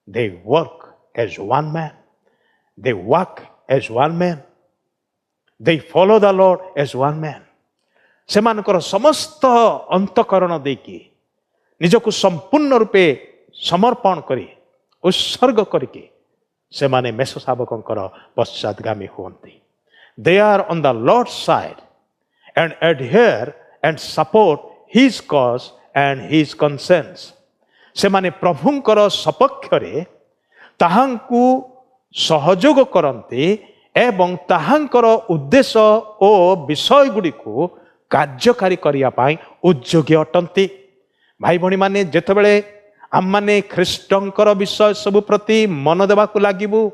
A: they work as one man, they walk as one man, they follow the Lord as one man. सेमानकर समस्त अंतकरण देकी निजको संपूर्ण रूपे समर्पण करी उत्सर्ग करके से माने मेष शावकंकर पश्चातगामी हुअन्ति. They are on the Lord's side and adhere and support his cause and his conscience. से माने प्रभुंकर सपक्षरे ताहांकु सहयोग करन्ति एवं ताहांकर उद्देश्य ओ विषय गुडी को कार्यकारी करिया पाई उद्योगी अटन्ति. भाई भणी माने जेतेबेले आम माने ख्रीष्टंकर विषय सब प्रति मन देवाकू लागिबु,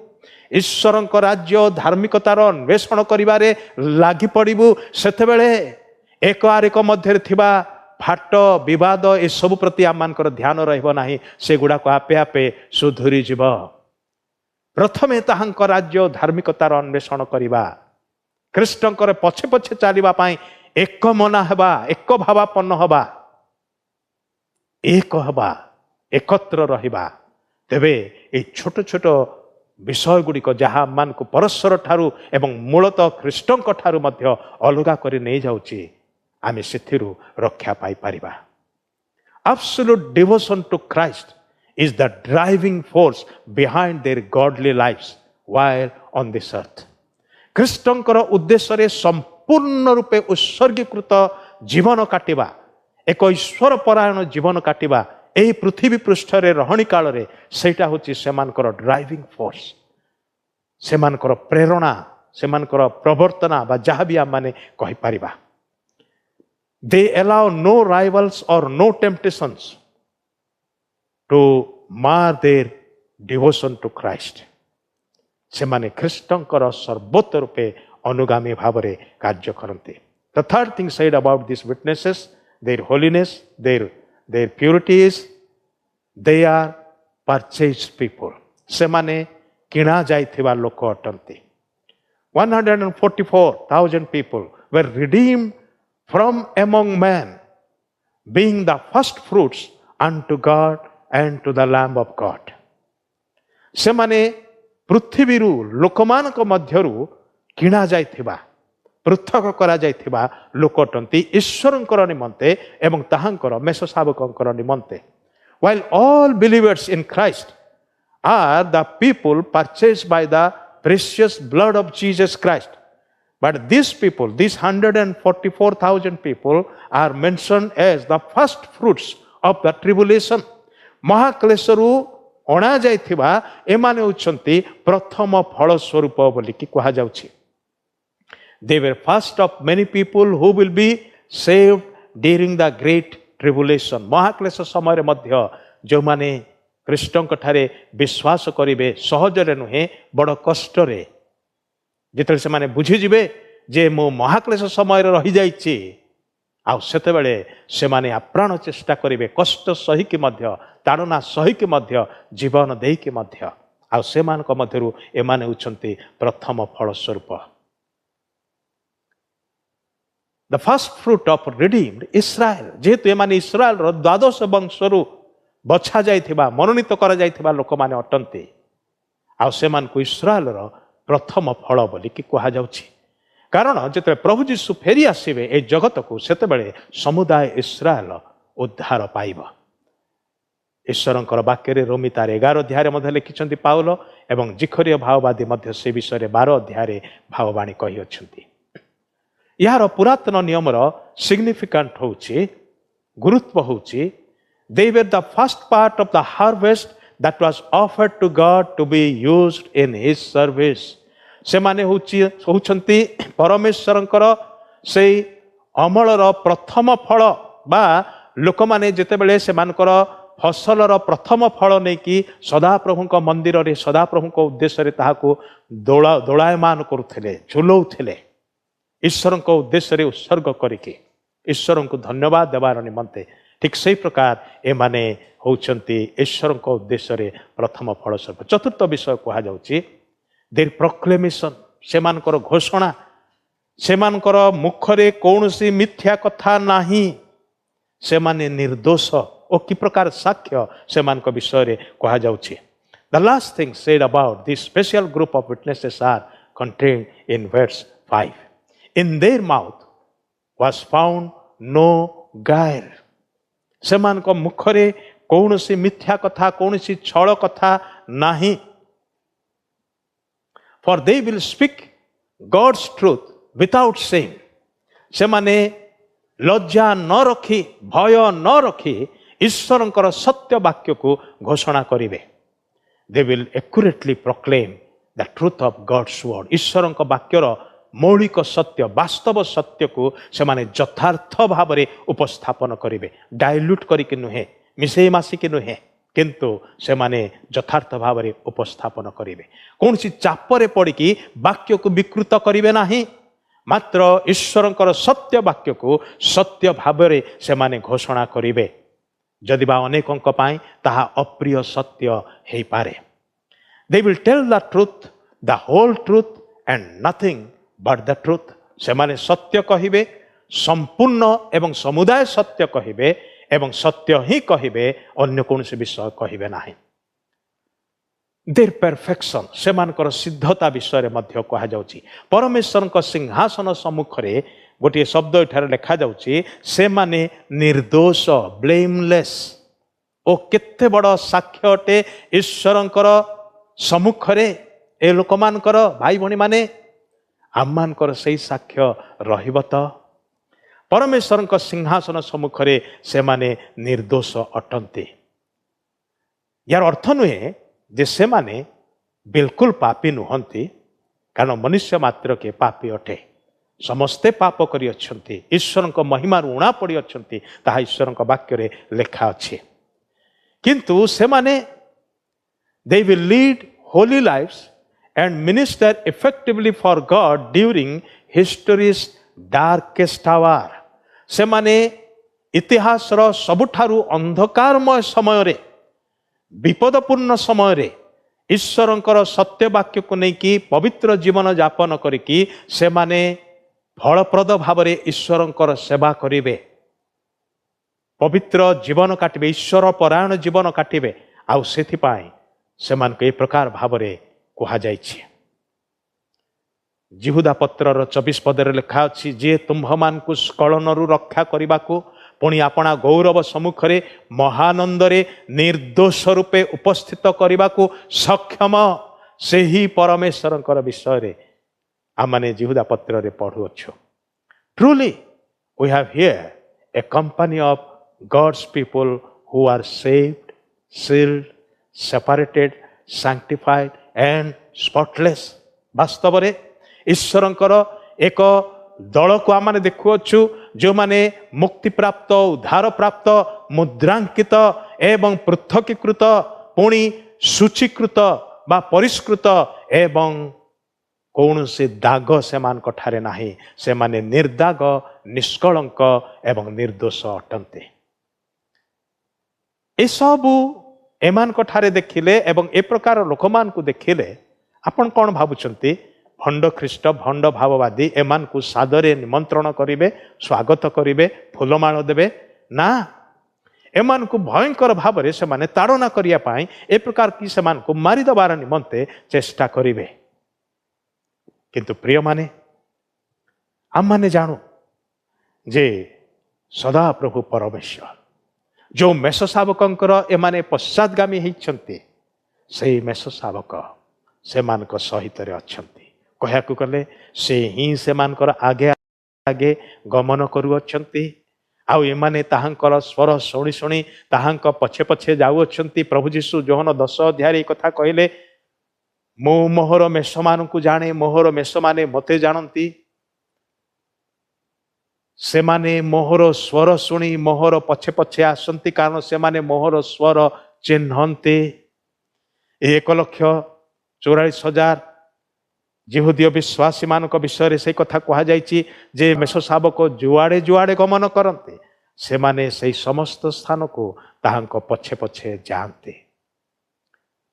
A: ईश्वरंक राज्य धार्मिकतार अन्वेषण करिबारे लागि पड़िबु, सेतेबेले एक आरेक मध्य थिबा फाट विवाद ए सब प्रति आम मानकर ध्यान रहिबो नाही. से गुडा को आपे आपे सुधुरी जीव. प्रथमे ताहांक राज्य धार्मिकतार अन्वेषण करिबा, ख्रीष्टंकर पछे पछे चलिबा पाई एक मना हेबा, एक भावापन्न हबा, एक हबा, एकत्र रहिबा. तेबे ए छोट छोट विषय गुड़िक जहाँ मान को परस्पर ठारू एवं मूलतः ख्रीष्टंक ठारू मध्य अलगा करि नै जाउची, आमे सेथिरु रक्षा पाई परिबा. Absolute devotion to Christ is the driving force behind their godly lives while on this earth. ख्रीष्टंकर उद्देश्य रे संपूर्ण रूपे उत्सर्गीकृत जीवन काटिबा, एक ईश्वर परायण जीवन काटिबा एही पृथ्वी पृष्ठरे रहणी काल रे सेटा होची सेमानकर ड्राइविंग फोर्स, सेमानकर प्रेरणा, सेमानकर प्रवर्तना बा जहा भी आम माने कहि परिबा. They allow no rivals or no temptations to mar their devotion to Christ. सेमाने ख्रीष्टंकर सर्वोत्त रूपे अनुगामी भावरे कार्य करन्ते. The third thing said about these witnesses, their holiness, their purity is they are purchased people. सेमाने किणा जाइथिबा लोक अटन्ति. 144,000 people were redeemed from among men, being the first fruits unto God and to the Lamb of God. सेमाने पृथ्वीरू लोकमानक मध्यरू किणा जाइथिबा, पृथक करा जाइथिबा लोक अटन्ति ईश्वरंकर निमंते एवं ताहांकर मेष शावकंकर निमंते. While all believers in Christ are the people purchased by the precious blood of Jesus Christ, but these people, these 144,000 people are mentioned as the first fruits of the tribulation. महाक्लेशरू अणा जाइथिबा एमाने उचंती प्रथम फल स्वरूप बोली कि कहा जाउछि. They were first of many people who will be saved during the great tribulation. महाक्लेश समय मध्य जो माने ख्रीष्टंक ठारे विश्वास करिवे सहजरे नुहे बड़ कष्टरे, जेतले से माने बुझी जिवे जे मो महाक्लेश समय रही जाइछि, आ सेतेबेले से माने अप्राण चेष्टा करिवे कष्ट सही कि मध्य ताड़ना सही कि मध्य जीवन देई कि मध्य आ सेमानक मध्यरु एमाने उचंती प्रथम फल स्वरूप. The first fruit of redeemed Israel, जेहेतु एमाने इस्राएल रो द्वादश वंशरु बछा जाइथिबा मनोनीत करा जाइथिबा लोक माने अटंती, आ सेमान को इस्राएल रो प्रथम फल बोली कि कहा जाउछि. कारण जेते प्रभु यीशु फेरी आसीबे ए जगत को सेतेबेले समुदाय इस्राएल उद्धार पाइब. ईश्वरंकर वाक्य रे रोमी तार 11 अध्याय मध्य लिखिछन्ति पाउल एवं जिखरीय भाववादी मध्य से विषय रे 12 अध्याय भाववाणी कहि अछन्ति. यार पुरातन नियमर सिग्निफिकेंट होछि, गुरुत्व होछि, they were the first part of the harvest that was offered to God to be used in his service. सेमाने होउछन्ति परमेश्वरंकर से अमलर प्रथम फल बा लोक माने जेतेबेले सेमानकर फसलर प्रथम फल नै कि सदा प्रभुक मंदिर रे सदा प्रभुक उद्देश्य रे ताहाको दोलायमान करुथिले, झुलौथिले, ईश्वरंक उद्देश्य रे उत्सर्ग करिके ईश्वरंक धन्यवाद देवार निमंते. ठीक सही प्रकार एमाने होउछन्ति ईश्वरंक उद्देश्य रे प्रथम फल स्वरूप. चतुर्थ विषय कहा जाउछि देयर प्रोक्लेमेशन, सेमानकर घोषणा, सेमानकर मुखरे कौनसी मिथ्या कथा नाही, सेमाने निर्दोष ओ कि प्रकार साक्ष्य सेमानक विषय रे कहा जाउछि. The last thing said about this special group of witnesses are contained in verse 5. In their mouth was found no guile. सेमानक मुखरे कौनसी मिथ्या कथा, कौनसी छल कथा नाही. For they will speak God's truth without shame. ସେମାନେ ଲଜ୍ଜା ନ ରଖି ଭୟ ନ ରଖି ଈଶ୍ୱରଙ୍କର ସତ୍ୟ ବାକ୍ୟକୁ ଘୋଷଣା କରିବେ. They will accurately proclaim the truth of God's word. ଈଶ୍ୱରଙ୍କ ବାକ୍ୟର ମୌଳିକ ସତ୍ୟ ବାସ୍ତବ ସତ୍ୟକୁ ସେମାନେ ଯଥାର୍ଥ ଭାବରେ ଉପସ୍ଥାପନ କରିବେ. ଡାଇଲ୍ୟୁଟ୍ କରିକି ନୁହେଁ, ମିଶେଇ ମାସିକି ନୁହେଁ, କିନ୍ତୁ ସେମାନେ ଯଥାର୍ଥ ଭାବରେ ଉପସ୍ଥାପନ କରିବେ. କୌଣସି ଚାପରେ ପଡ଼ିକି ବାକ୍ୟକୁ ବିକୃତ କରିବେ ନାହିଁ, ମାତ୍ର ଈଶ୍ୱରଙ୍କର ସତ୍ୟ ବାକ୍ୟକୁ ସତ୍ୟ ଭାବରେ ସେମାନେ ଘୋଷଣା କରିବେ. ଯଦି ବା ଅନେକଙ୍କ ପାଇଁ ତାହା ଅପ୍ରିୟ ସତ୍ୟ ହେଇପାରେ. They will tell the truth, the whole truth and nothing but the truth. ସେମାନେ ସତ୍ୟ କହିବେ, ସମ୍ପୂର୍ଣ୍ଣ ଏବଂ ସମୁଦାୟ ସତ୍ୟ କହିବେ ଏବଂ ସତ୍ୟ ହିଁ କହିବେ, ଅନ୍ୟ କୌଣସି ବିଷୟ କହିବେ ନାହିଁ. Their perfection, ସେମାନଙ୍କର ସିଦ୍ଧତା ବିଷୟରେ ମଧ୍ୟ କୁହାଯାଉଛି. ପରମେଶ୍ୱରଙ୍କ ସିଂହାସନ ସମ୍ମୁଖରେ ଗୋଟିଏ ଶବ୍ଦ ଏଠାରେ ଲେଖାଯାଉଛି, ସେମାନେ ନିର୍ଦ୍ଦୋଷ, ବ୍ଲେମଲେସ୍. ଓ କେତେ ବଡ଼ ସାକ୍ଷ୍ୟ ଅଟେ ଈଶ୍ୱରଙ୍କର ସମ୍ମୁଖରେ ଏ ଲୋକମାନଙ୍କର, ଭାଇ ଭଉଣୀମାନେ, ଆମମାନଙ୍କର ସେଇ ସାକ୍ଷ୍ୟ ରହିବ ତ? ପରମେଶ୍ୱରଙ୍କ ସିଂହାସନ ସମ୍ମୁଖରେ ସେମାନେ ନିର୍ଦ୍ଦୋଷ ଅଟନ୍ତି. ୟାର ଅର୍ଥ ନୁହେଁ ଯେ ସେମାନେ ବିଲକୁଲ ପାପୀ ନୁହନ୍ତି, କାରଣ ମନୁଷ୍ୟ ମାତ୍ରକେ ପାପୀ ଅଟେ. ସମସ୍ତେ ପାପ କରିଅଛନ୍ତି, ଈଶ୍ୱରଙ୍କ ମହିମାରୁ ଉଣା ପଡ଼ିଅଛନ୍ତି, ତାହା ଈଶ୍ୱରଙ୍କ ବାକ୍ୟରେ ଲେଖା ଅଛି. କିନ୍ତୁ ସେମାନେ they will lead holy lives and minister effectively for God during history's darkest hour. ସେମାନେ ଇତିହାସର ସବୁଠାରୁ ଅନ୍ଧକାରମୟ ସମୟରେ, ବିପଦପୂର୍ଣ୍ଣ ସମୟରେ ଈଶ୍ୱରଙ୍କର ସତ୍ୟ ବାକ୍ୟକୁ ନେଇକି ପବିତ୍ର ଜୀବନ ଯାପନ କରିକି ସେମାନେ ଫଳପ୍ରଦ ଭାବରେ ଈଶ୍ୱରଙ୍କର ସେବା କରିବେ, ପବିତ୍ର ଜୀବନ କାଟିବେ, ଈଶ୍ୱର ପରାୟଣ ଜୀବନ କାଟିବେ. ଆଉ ସେଥିପାଇଁ ସେମାନଙ୍କୁ ଏ ପ୍ରକାର ଭାବରେ କୁହାଯାଇଛି. ଜିହୁଦା ପତ୍ରର 24 ପଦରେ ଲେଖା ଅଛି, ଯିଏ ତୁମ୍ଭମାନଙ୍କୁ ସ୍କଳନରୁ ରକ୍ଷା କରିବାକୁ ପୁଣି ଆପଣା ଗୌରବ ସମ୍ମୁଖରେ ମହାନନ୍ଦରେ ନିର୍ଦ୍ଦୋଷ ରୂପେ ଉପସ୍ଥିତ କରିବାକୁ ସକ୍ଷମ, ସେହି ପରମେଶ୍ୱରଙ୍କର ବିଷୟରେ ଆମମାନେ ଜିହୁଦା ପତ୍ରରେ ପଢ଼ୁଅଛୁ. Truly we have here a company of God's people who are saved, sealed, separated, sanctified and spotless. ବାସ୍ତବରେ ଈଶ୍ୱରଙ୍କର ଏକ ଦଳକୁ ଆମେ ଦେଖୁଅଛୁ, ଯେଉଁମାନେ ମୁକ୍ତିପ୍ରାପ୍ତ, ଉଦ୍ଧାରପ୍ରାପ୍ତ, ମୁଦ୍ରାଙ୍କିତ ଏବଂ ପୃଥକୀକୃତ, ପୁଣି ସୂଚୀକୃତ ବା ପରିଷ୍କୃତ ଏବଂ କୌଣସି ଦାଗ ସେମାନଙ୍କ ଠାରେ ନାହିଁ. ସେମାନେ ନିର୍ଦାଗ, ନିଷ୍କଳଙ୍କ ଏବଂ ନିର୍ଦ୍ଦୋଷ ଅଟନ୍ତି. ଏସବୁ ଏମାନଙ୍କ ଠାରେ ଦେଖିଲେ ଏବଂ ଏ ପ୍ରକାର ଲୋକମାନଙ୍କୁ ଦେଖିଲେ ଆପଣ କ'ଣ ଭାବୁଛନ୍ତି? ଭଣ୍ଡ ଖ୍ରୀଷ୍ଟ, ଭଣ୍ଡ ଭାବବାଦୀ ଏମାନଙ୍କୁ ସାଦରେ ନିମନ୍ତ୍ରଣ କରିବେ, ସ୍ୱାଗତ କରିବେ, ଫୁଲମାଳ ଦେବେ? ନା, ଏମାନଙ୍କୁ ଭୟଙ୍କର ଭାବରେ ସେମାନେ ତାଡ଼ନା କରିବା ପାଇଁ ଏ ପ୍ରକାର କି ସେମାନଙ୍କୁ ମାରିଦେବାର ନିମନ୍ତେ ଚେଷ୍ଟା କରିବେ. କିନ୍ତୁ ପ୍ରିୟମାନେ, ଆମମାନେ ଜାଣୁ ଯେ ସଦାପ୍ରଭୁ ପରମେଶ୍ୱର ଯେଉଁ ମେଷ ଶାବକଙ୍କର ଏମାନେ ପଶ୍ଚାଦଗାମୀ ହେଇଛନ୍ତି, ସେଇ ମେଷ ଶାବକ ସେମାନଙ୍କ ସହିତରେ ଅଛନ୍ତି. କହିବାକୁ ଗଲେ ସେ ହିଁ ସେମାନଙ୍କର ଆଗେ ଆଗେ ଗମନ କରୁଅଛନ୍ତି, ଆଉ ଏମାନେ ତାହାଙ୍କର ସ୍ୱର ଶୁଣି ଶୁଣି ତାହାଙ୍କ ପଛେ ପଛେ ଯାଉଅଛନ୍ତି. ପ୍ରଭୁ ଯୀଶୁ ଯୋହନ 10 ଅଧ୍ୟାୟରେ ଏହି କଥା କହିଲେ, ମୁଁ ମୋହର ମେଷମାନଙ୍କୁ ଜାଣେ, ମୋହର ମେଷମାନେ ମୋତେ ଜାଣନ୍ତି. ସେମାନେ ମୋହର ସ୍ୱର ଶୁଣି ମୋହର ପଛେ ପଛେ ଆସନ୍ତି, କାରଣ ସେମାନେ ମୋହର ସ୍ୱର ଚିହ୍ନନ୍ତି. 1,44,000 ଜିହୁଦୀୟ ବିଶ୍ୱାସୀମାନଙ୍କ ବିଷୟରେ ସେହି କଥା କୁହାଯାଇଛି ଯେ ମେଷ ଶାବକ ଯୁଆଡ଼େ ଯୁଆଡ଼େ ଗମନ କରନ୍ତି, ସେମାନେ ସେହି ସମସ୍ତ ସ୍ଥାନକୁ ତାହାଙ୍କ ପଛେ ପଛେ ଯାଆନ୍ତି.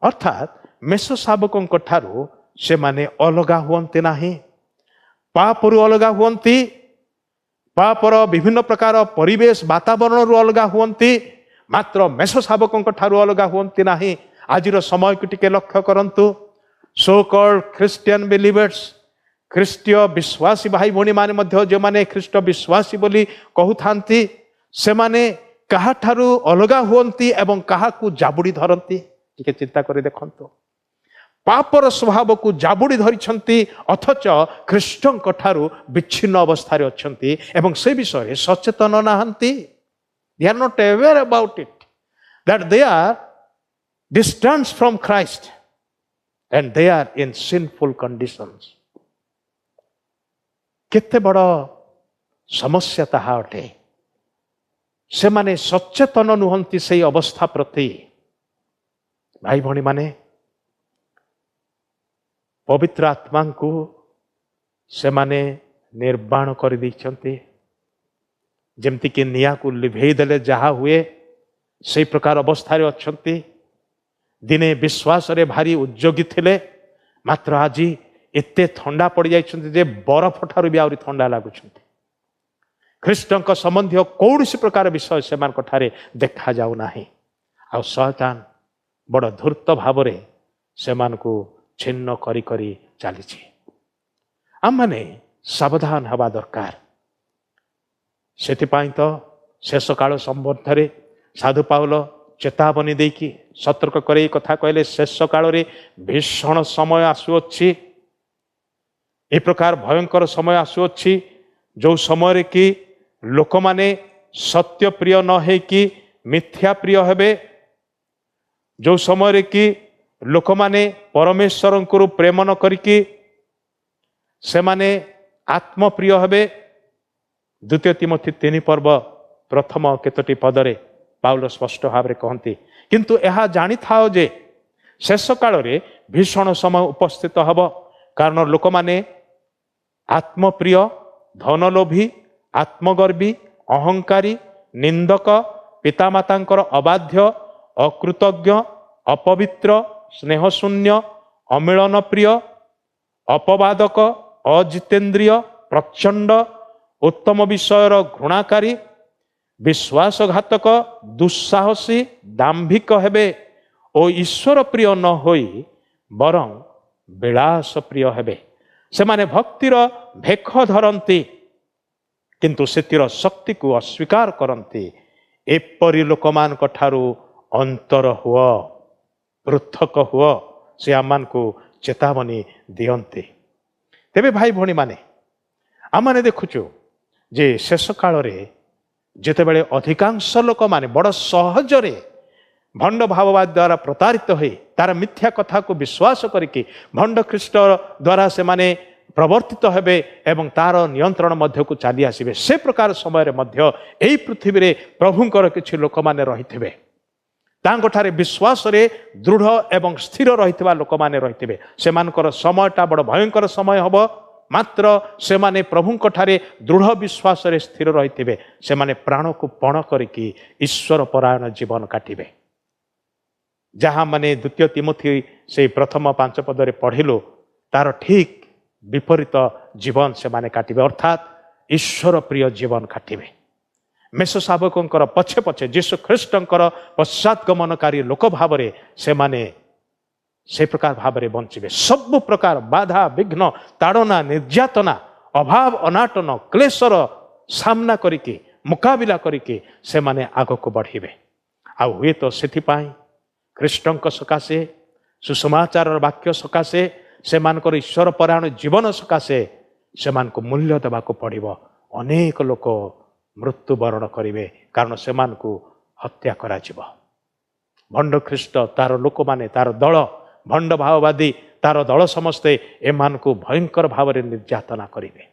A: ଅର୍ଥାତ୍ ମେଷ ଶାବକଙ୍କ ଠାରୁ ସେମାନେ ଅଲଗା ହୁଅନ୍ତି ନାହିଁ, ପାପରୁ ଅଲଗା ହୁଅନ୍ତି, ପାପର ବିଭିନ୍ନ ପ୍ରକାର ପରିବେଶ ବାତାବରଣରୁ ଅଲଗା ହୁଅନ୍ତି, ମାତ୍ର ମେଷ ଶାବକଙ୍କ ଠାରୁ ଅଲଗା ହୁଅନ୍ତି ନାହିଁ. ଆଜିର ସମୟକୁ ଟିକେ ଲକ୍ଷ୍ୟ କରନ୍ତୁ. ସୋ କଲ୍ଡ ଖ୍ରୀଷ୍ଟିଆନ ବିଲିଭର୍ସ, ଖ୍ରୀଷ୍ଟୀୟ ବିଶ୍ୱାସୀ ଭାଇ ଭଉଣୀମାନେ ମଧ୍ୟ ଯେଉଁମାନେ ଖ୍ରୀଷ୍ଟ ବିଶ୍ୱାସୀ ବୋଲି କହୁଥାନ୍ତି, ସେମାନେ କାହାଠାରୁ ଅଲଗା ହୁଅନ୍ତି ଏବଂ କାହାକୁ ଜାବୁଡ଼ି ଧରନ୍ତି? ଟିକେ ଚିନ୍ତା କରି ଦେଖନ୍ତୁ. पापर स्वभाव को जाबुड़ी धरिछंती अथच ख्रीष्टଙ୍କ ଠାରୁ विच्छिन्न अवस्थाରେ ଅଛନ୍ତି ଏବଂ ସେ ବିଷୟରେ ସଚେତନ ନାହାନ୍ତି। They are not aware about it, that they are distanced from Christ and they are in sinful conditions. केते बड़ समस्या ताहा अटे। से माने सचेतन नुहंती से अवस्था प्रति। भाई भणी माने पवित्र आत्मा को से माने निर्वाण कर दी, जमती कि निया को लिभेई देले जहा हुए से प्रकार अवस्था रे अछंती। दिने विश्वास रे भारी उद्योगी थिले, मात्र आज एते ठंडा पड़ जाइछंती जे बरफ ठारू भी आउरी ठंडा लागुछंती। ख्रीष्टଙ୍କ संबंधी कौनसी प्रकार विषय से ठारे देखा जाऊ नाही। आ शैतान बड़ धूर्त भाव से छिन्न करी करी चली। आम माने सावधान हवा दरकार। सेथिपाई तो शेष काल संबंध में साधु पाउल चेतावनी देकी सतर्क करे कथा कहले, शेष काल रे भीषण समय आसुअछि। ए प्रकार भयंकर समय आसुअछि जो समय रे कि लोक माने सत्य प्रिय न है कि मिथ्या प्रिय हेबे, जो समय रे कि लोक माने परमेश्वर को प्रेम न करिकी से माने आत्मप्रिय हेबे। द्वितीय तिमोथी 3 पर्व प्रथम केतोटी पदरे पाउल स्पष्ट भाव में कहती, किंतु यह जानी थाओ जे शेष काल रे भीषण समय उपस्थित हब, कारण लोक माने आत्मप्रिय, धनलोभी, आत्मगर्वी, अहंकारी, निंदक, पितामातांकर अबाध्य, अकृतज्ञ, अपवित्र, स्नेहशून्य, अमिलन प्रिय, अपवादक, अजितेन्द्रिय, प्रचंड, उत्तम विषयर घृणाकारी, विश्वासघातक, दुस्साहसी, दाम्भिक हेबे ओ ईश्वर प्रिय न होई बरं विलास प्रिय हेबे। से माने भक्तिर भेख धरती किंतु सेतिर शक्ति को अस्वीकार करती। एपरी लोक मान ठारू अंतर हुआ, पृथक हुआ, से आमान को चेतावनी दियंते। तेबे भाई भणी माने आमाने देखुचु जे शेष काल रे जेतेबेले अधिकांश लोक माने बड़ सहजरे भंड भाववाद द्वारा प्रतारित हो तार मिथ्या कथा को विश्वास करके भंड ख्रीष्ट द्वारा से माने प्रवर्तित हेबे एवं तार नियंत्रण मध्य को चली आसबे। से प्रकार समय मध्य एई पृथ्वी रे प्रभुंकर किछि लोक माने रहिथिबे, तांगठारे विश्वास रे दृढ़ एवं स्थिर रहितबा लोक माने रहिथिबे। सेमानकर समयटा बड़ भयंकर समय हबो, मात्र से माने प्रभुंक ठारे दृढ़ विश्वास रे स्थिर रहिथिबे। से माने प्राण को पण करिकी ईश्वर परायण जीवन काटिबे। जहाँ माने द्वितीय तिमोथी से प्रथम 5 पदरे पढ़िलु तार ठीक विपरीत जीवन से माने काटिबे, अर्थात ईश्वर प्रिय जीवन काटिबे। मेष शावकंकर पछे पछे जीशु ख्रीष्टंकर पश्चातगमनकारी लोक भावरे से माने से प्रकार भावरे बंचिबे। सब प्रकार बाधा विघ्न ताड़ना निर्यातना अभाव अनाटन क्लेशर सामना करिके मुकाबिला करिके से माने आगको बढ़िबे। आ हुए तो सेथिपाई ख्रीष्टंक सकाशे सुसमाचार वाक्य सकाशे से मानकर ईश्वर परायण जीवन सकाशे से मानको मूल्य देवाको पड़िबो। अनेक लोक मृत्युवरण करिवे कारण से मानको हत्या करा जिवो। भंड ख्रीष्ट तार लोक माने तार दल भंड भाववादी तार दल समस्ते एमानको भयंकर भावरे निर्यातना करिवे।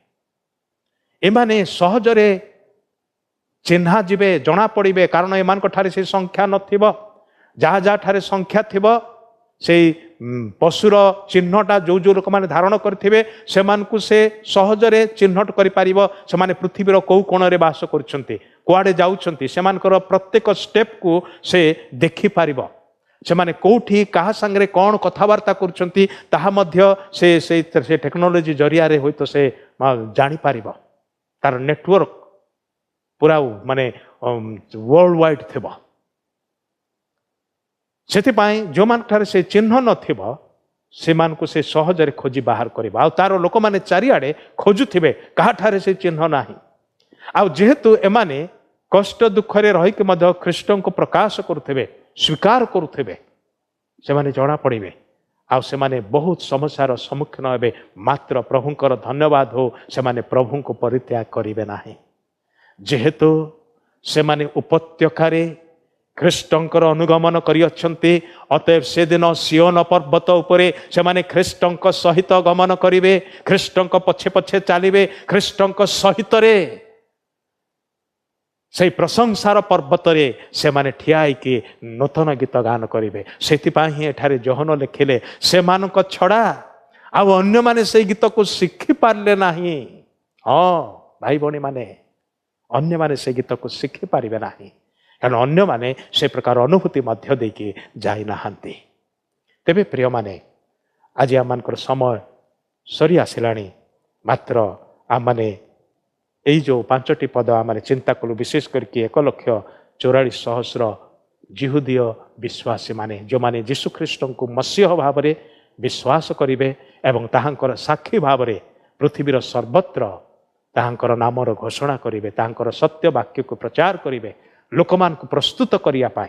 A: एमाने सहजरे चिन्हा जिवे जना पड़िबे कारण एमानको ठारे से संख्या नथिबो। जहाँ जहाँ ठारे संख्या थिबो से पशुर चिन्हटा जो जो लोक माने धारण करथिबे सेमानकु से सहजरे चिन्हट करि पारिबो। से माने पृथ्वीर कोउ कोण रे वास करछन्ते, कुआडे जाउछन्ते, सेमानकर प्रत्येक स्टेप को से देखि पारिबो। से माने कोठी कहा संगे कौन कथबार्ता करछन्ती ताहा मध्य से टेक्नोलोजी जरिया रे होय तो से जानि पारिबो। तार नेटवर्क पूरा माने वर्ल्ड वाइड थिबो। सेथिपाई जो मान ठारे से चिन्ह नथिबो से मान को से सहजरे खोजी बाहर करिबा। आ तार लोक माने चारिआडे खोजुथिबे कहा ठारे से चिन्ह नाही। आ जेहेतु एमाने कष्ट दुख रे रही के मध्य ख्रीष्टन को प्रकाश करुथिबे, स्वीकार करुथिबे, से माने जणा पड़िबे आउ से माने बहुत समस्यार सम्मुखीन हे मात्र प्रभुंकर धन्यवाद हो से माने प्रभु को परित्याग करेंगे ना जेहेतु से माने उपत्यकारे ख्रीष्टंकर अनुगमन करिअछन्ति अतएव से दिन सियोन पर्वत उपरे से माने ख्रीष्टंक सहित गमन करिवे ख्रीष्टंक पछे पछे चलिवे ख्रीष्टंक सहित रे से प्रशंसार पर्वत रे से माने ठिया कि नूतन गीत गान करेंगे से एठारे जोहन लिखिले से मानक छड़ा आउ अन्य माने से गीत को शिखि पारे ना हाँ भाई भौणी माने अन्य माने से गीत को शिखि पारे ना कारण अन्य माने से प्रकार अनुभूति मध्य देकी जाई नाहांती तेबे प्रिय माने आज आम समय सरी आसिलानी मात्र आम माने यही जो 5टी पद आम चिंता कलु विशेष करके 1,44,000 जिहुदीय विश्वासी माने जो माने यीशु ख्रीष्ट को मसीह भाव में विश्वास करेंगे एवं ताहांकर साक्षी भाव में पृथ्वीर सर्वत्र ताहांकर नामर घोषणा करेंगे ताहांकर सत्य वाक्य को प्रचार करेंगे लोक मान को प्रस्तुत करने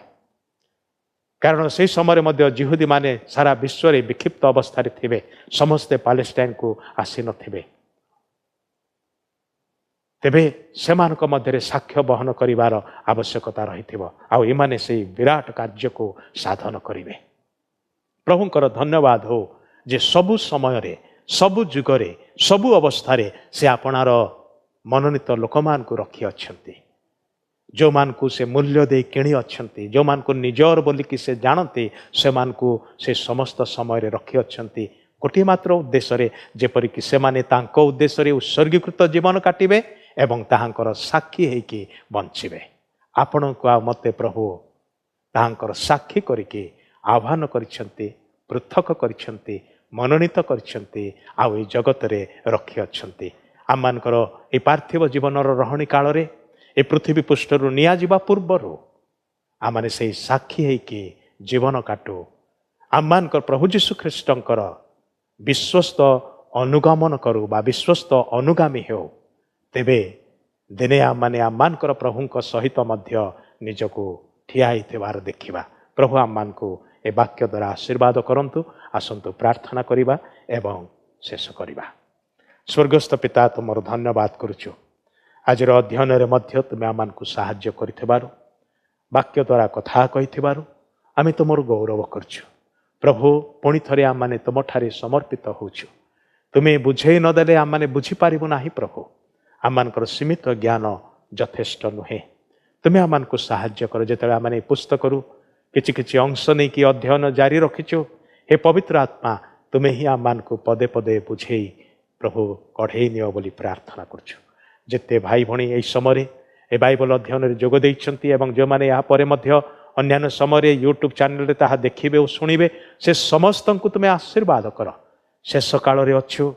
A: कारण से समय मध्य जिहुदी माने सारा विश्व में विक्षिप्त अवस्था थे समस्ते पालेस्टाइन को आसी नथिबे तेबे सेमानक मध्य साक्ष्य बहन करिवार आवश्यकता रही आउ एमाने से विराट कार्य को साधन करेंगे प्रभुंकर धन्यवाद हो जे सबु समय रे सबु जुगरे सबु अवस्था रे से आपणार मनोनीत लोक मान को रखी अच्छंती जो मान को से मूल्य दे किणी अच्छंती जो मान को निजर बोलिकी से जानते से मान को से समस्त समय रे रखी अच्छंती गोटे मात्र उद्देश्य रे जेपरिक से माने तांको उद्देश्य रे उत्सर्गीकृत जीवन काटिबे एवं ताहांकर साक्षी हेकि बंचिबे आपण को मते प्रभु ताहांकर साक्षी करिके आह्वान करिसेंती पृथक करिसेंती मनोनीत करिसेंती आ ए जगत रे रखी अच्छंती आम मानकर ए पार्थिव जीवनर रहणी काल रे ए पृथ्वी पृष्ठरु निया जिबा पूर्वरु आमाने से साक्षी हेकि जीवन काटू आम मानकर प्रभु यीशु ख्रीष्टंकर विश्वस्त अनुगमन करू बा विश्वस्त अनुगामी हो तेबे दिने आम मानकर प्रभु सहित मध्य निजको ठिया होइथिबार देखिबा प्रभु आम मान को ए वाक्य द्वारा आशीर्वाद करंतु आसंतु प्रार्थना करिबा एवं शेष करिबा स्वर्गस्थ पिता तुमर धन्यवाद करुछु आज अध्ययन रे मध्य तुम आम को साहाय्य करिथिबारु वाक्य द्वारा कथा कहिथिबारु आमे तुमर गौरव करछु प्रभु पुणी थरे आम माने तुम ठारे समर्पित होछु तुम्हें बुझे नदेले आम माने बुझी पारिबु नाही प्रभु आम मानकर सीमित ज्ञान यथेष्ट नुहे तुम्हें आम को साहाय्य कर जेतेबेले आम माने पुस्तक किछि किछि अंश नहीं कि अध्ययन जारी रखिछु हे पवित्र आत्मा तुम्हें ही आम मान को पदे पदे बुझे प्रभु कढ़े नियो बोली प्रार्थना करछु जेते भाई भणी यही समय ए बाइबल अध्ययन रे जोग दैछंती एवं जो माने या परे मध्य अन्यान्य समय यूट्यूब चैनल रे ताहा देखिबे और सुनिबे से समस्त को तुम्हें आशीर्वाद कर शेष काल रे अच्छु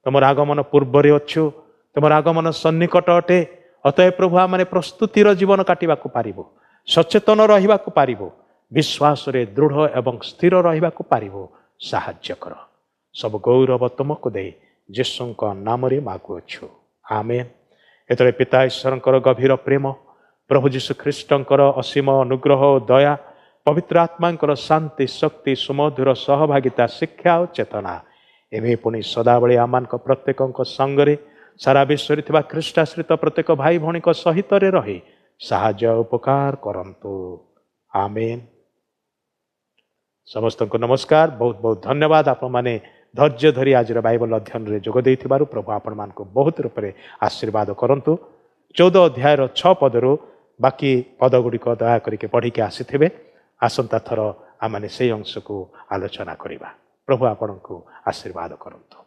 A: तुमर आगमन पूर्व रे अच्छु तुमर आगमन सन्निकट अटे अतएव प्रभु आम प्रस्तुतिर जीवन काटिबा को पारिबो सचेतन रहिबा को पारिबो विश्वास रे दृढ़ एवं स्थिर रहिबा को पारिबो साहाय्य कर सब गौरव तुमको दे यीशुଙ୍କ नामरे मागुअछु आमेन एतरे पिता ईश्वरଙ୍କର गभीर प्रेम प्रभु यीशु ख्रीष्टଙ୍କର असीम अनुग्रह दया पवित्र आत्माଙ୍କର शांति शक्ति सुमधुर सहभागिता शिक्षा और चेतना एवं पुणी सदाबले आमानक प्रत्येक संगरे सारा विश्व थिबा ख्रीष्टाश्रित प्रत्येक भाई भौणी सहित रही साहाय्य उपकार करंतु आमेन समस्त को नमस्कार बहुत बहुत धन्यवाद आप माने धैर्य धरी आज बाइबल अध्ययन रे जोग देइथिबारु प्रभु आपण मान को बहुत रूप में आशीर्वाद करंतु 14 अध्याय 6 पदरु बाकी पद गुड़िक दया करके पढ़ी के आसीथिबे आसंता थर आम से अंश को आलोचना करिबा प्रभु आपण को आशीर्वाद करंतु।